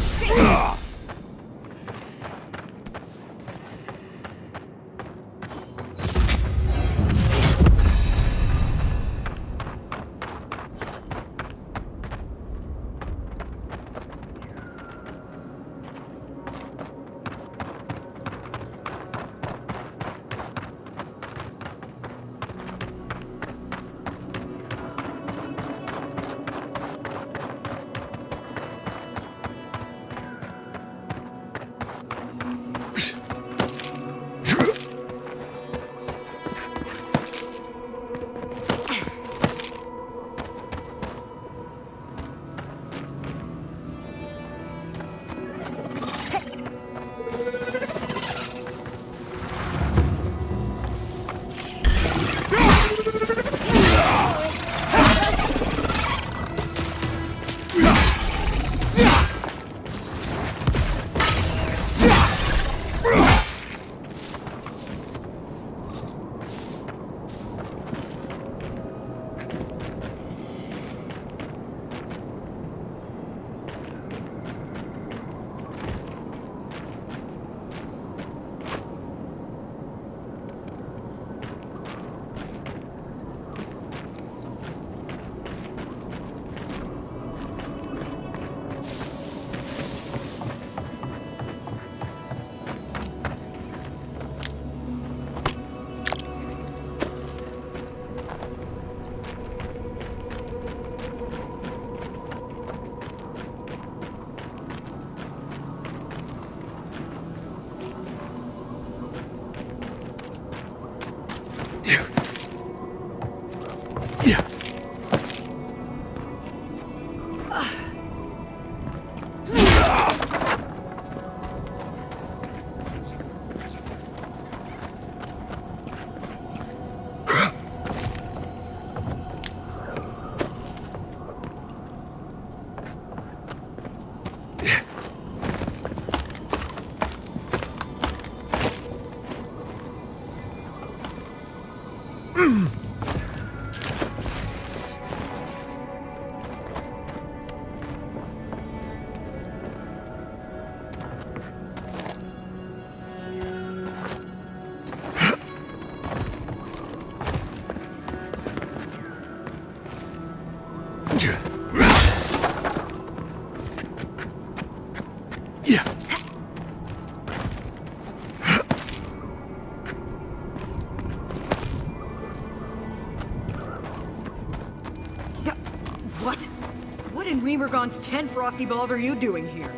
What in Remergon's 10 frosty balls are you doing here?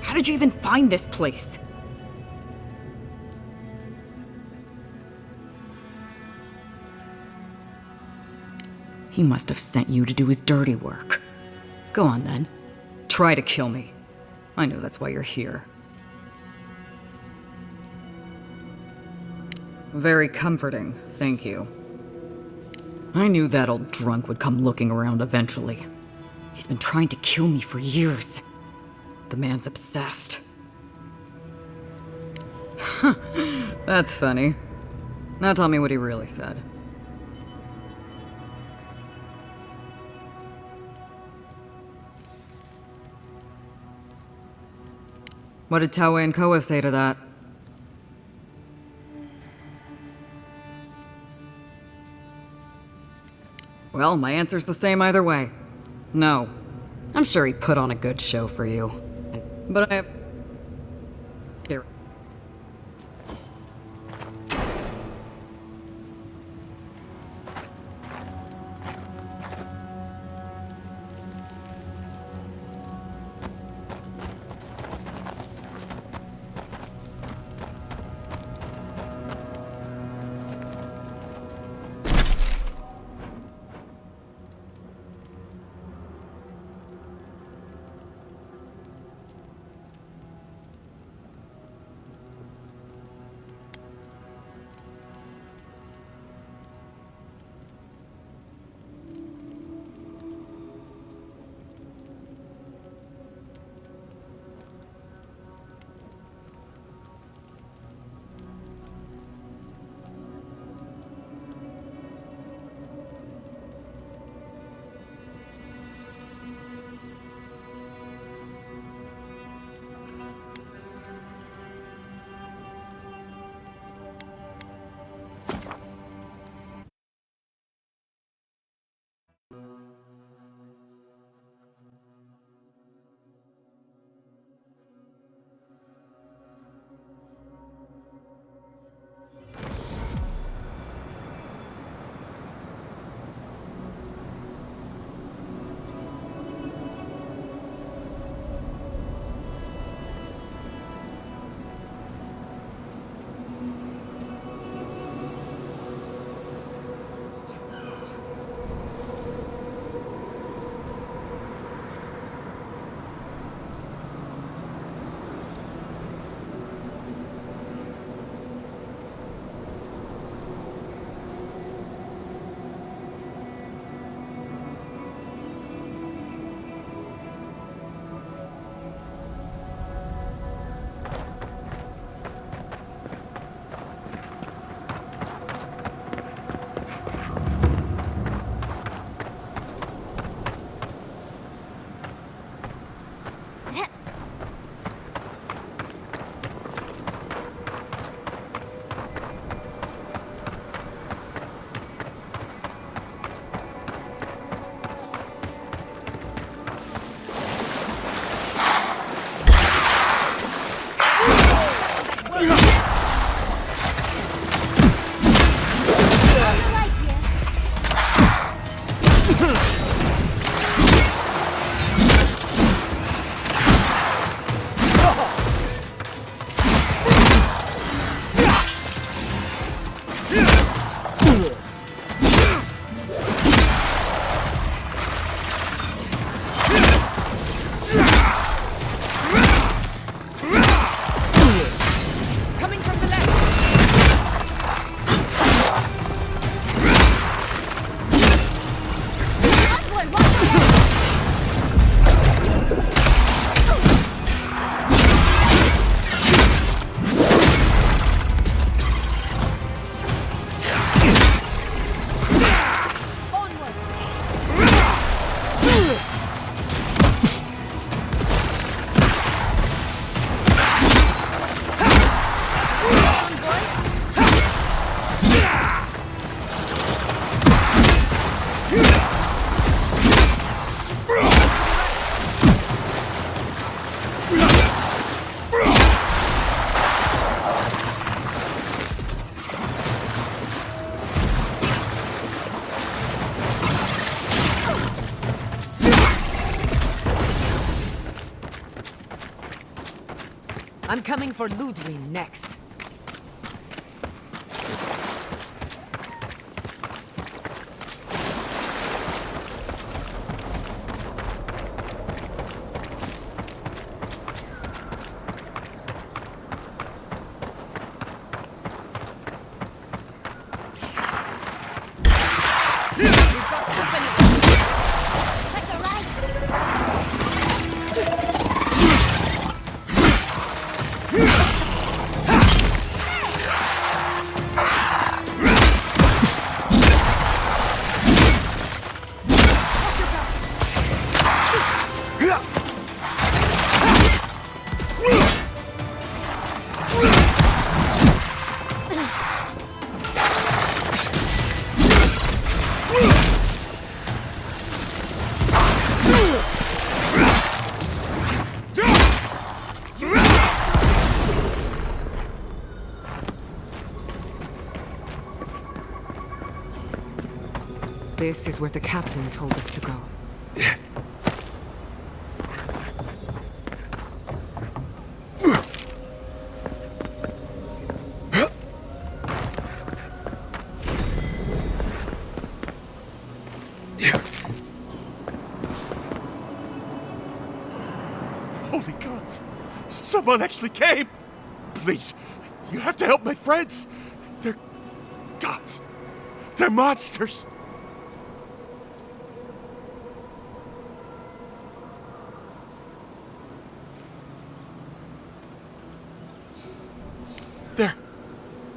How did you even find this place? He must have sent you to do his dirty work. Go on then. Try to kill me. I know that's why you're here. Very comforting, thank you. I knew that old drunk would come looking around eventually. He's been trying to kill me for years. The man's obsessed. That's funny. Now tell me what he really said. What did Tawe and Koa say to that? Well, my answer's the same either way. No. I'm sure he put on a good show for you. But I... There. I'm coming for Ludwig next. This is where the captain told us to go. Holy gods! Someone actually came! Please, you have to help my friends! They're gods! They're monsters!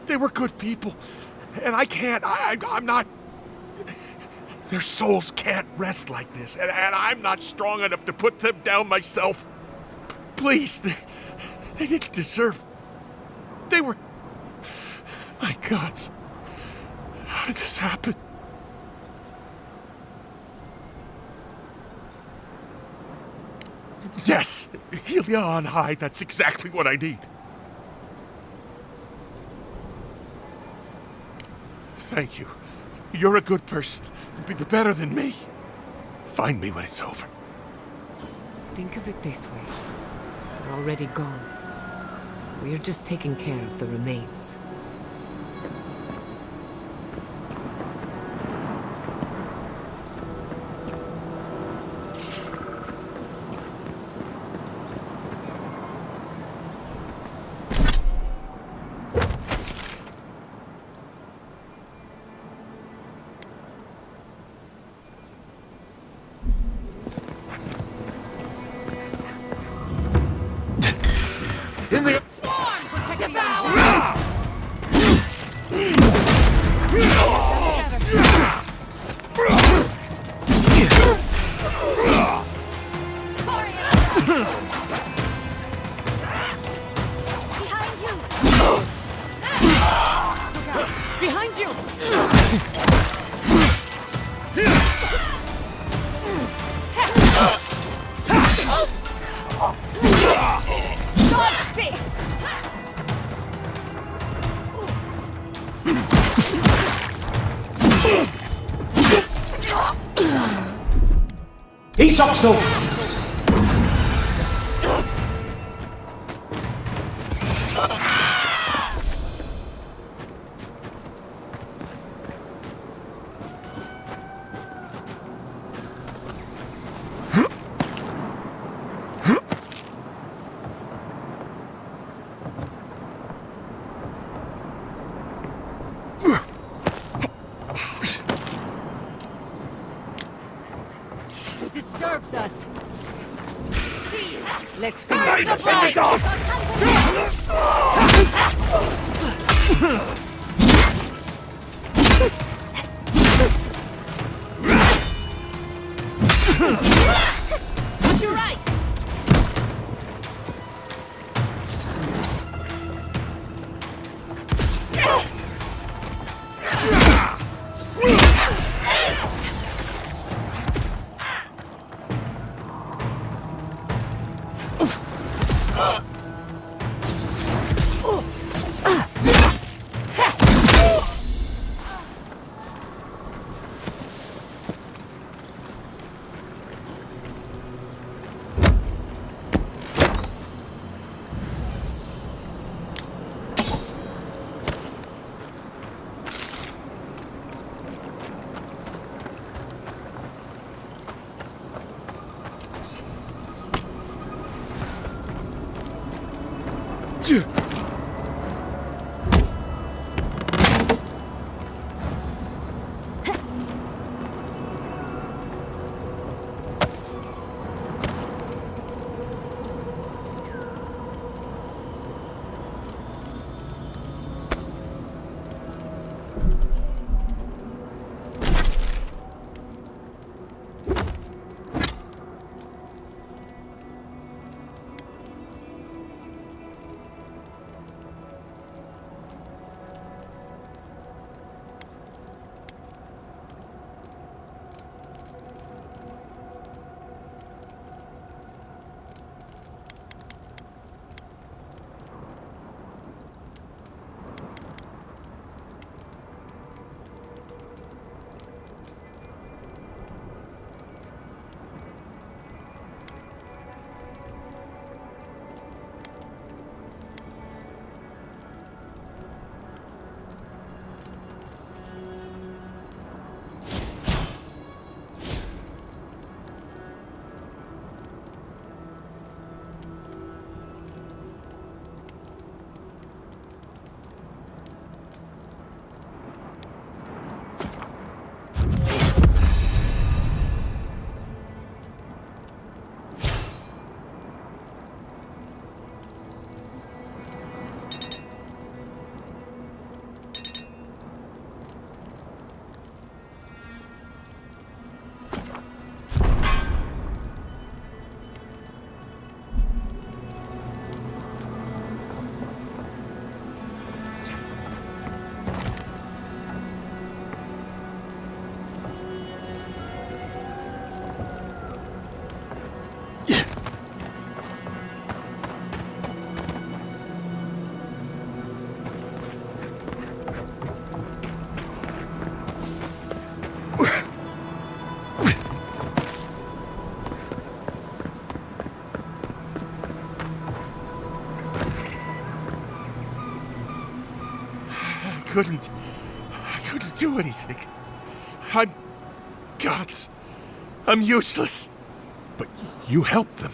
They were good people, and I can't, I'm not, their souls can't rest like this, and I'm not strong enough to put them down myself. Please, they didn't deserve, they were, my gods, how did this happen? Yes, Helia on high, that's exactly what I need. Thank you. You're a good person. You'll be better than me. Find me when it's over. Think of it this way. They're already gone. We're just taking care of the remains. Ich sag so! It disturbs us. See, let's burn the Fight! You're right. I couldn't do anything. I'm gods. I'm useless. But you helped them.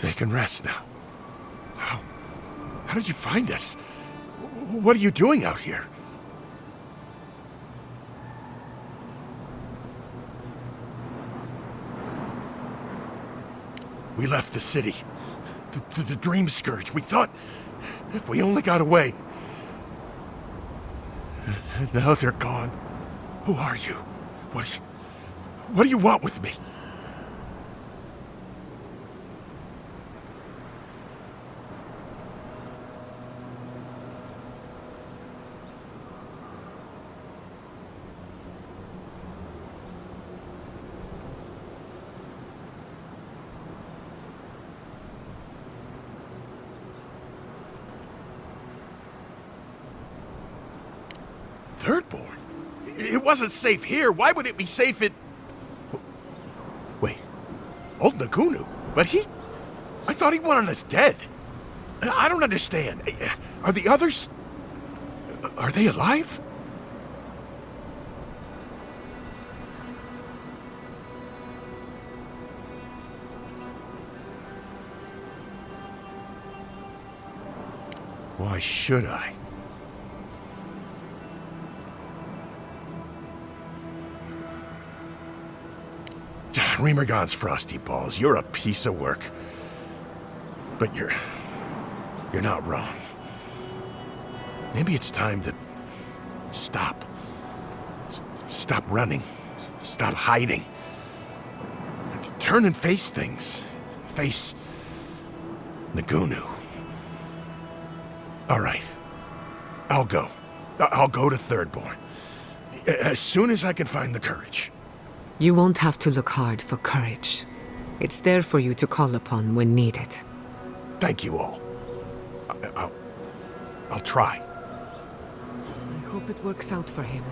They can rest now. How did you find us? What are you doing out here? We left the city. The Dream Scourge. We thought if we only got away. And now they're gone. Who are you? What do you want with me? Thirdborn? It wasn't safe here. Why would it be safe in... Old Nagunu? But I thought he wanted us dead. I don't understand. Are the others... Are they alive? Why should I? Remergon's frosty balls, you're a piece of work. But you're not wrong. Maybe it's time to stop. Stop running. Stop hiding. Turn and face things. Face Nagunu. All right. I'll go. I'll go to Thirdborn. As soon as I can find the courage. You won't have to look hard for courage. It's there for you to call upon when needed. Thank you all. I'll try. I hope it works out for him.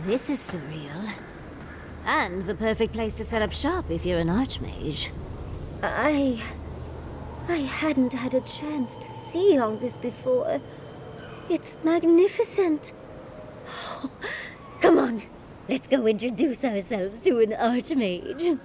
This is surreal. And the perfect place to set up shop if you're an archmage. I hadn't had a chance to see all this before. It's magnificent. Oh, come on, let's go introduce ourselves to an archmage.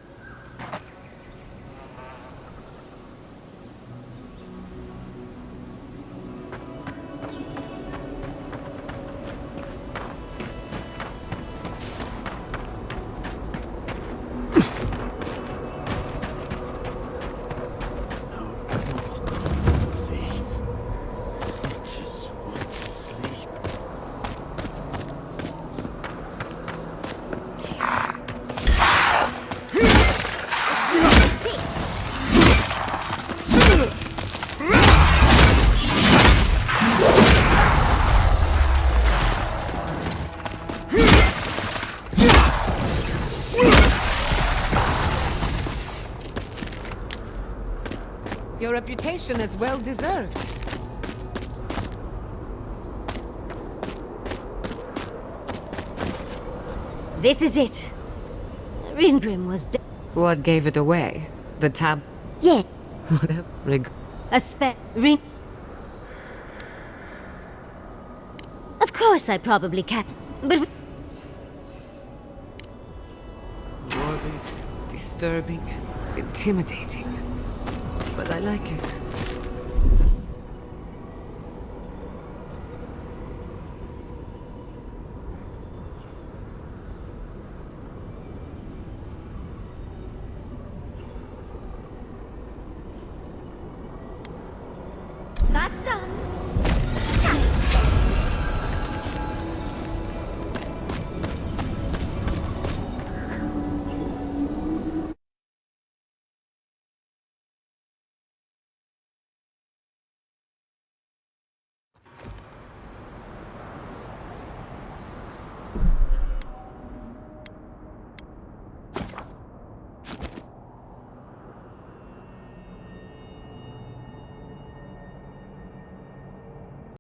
Your reputation is well deserved. This is it. Ringrim was dead. What gave it away? The tab? Yeah. Whatever. A ring. Of course I probably can, but... Morbid, disturbing, intimidating. But I like it. That's done.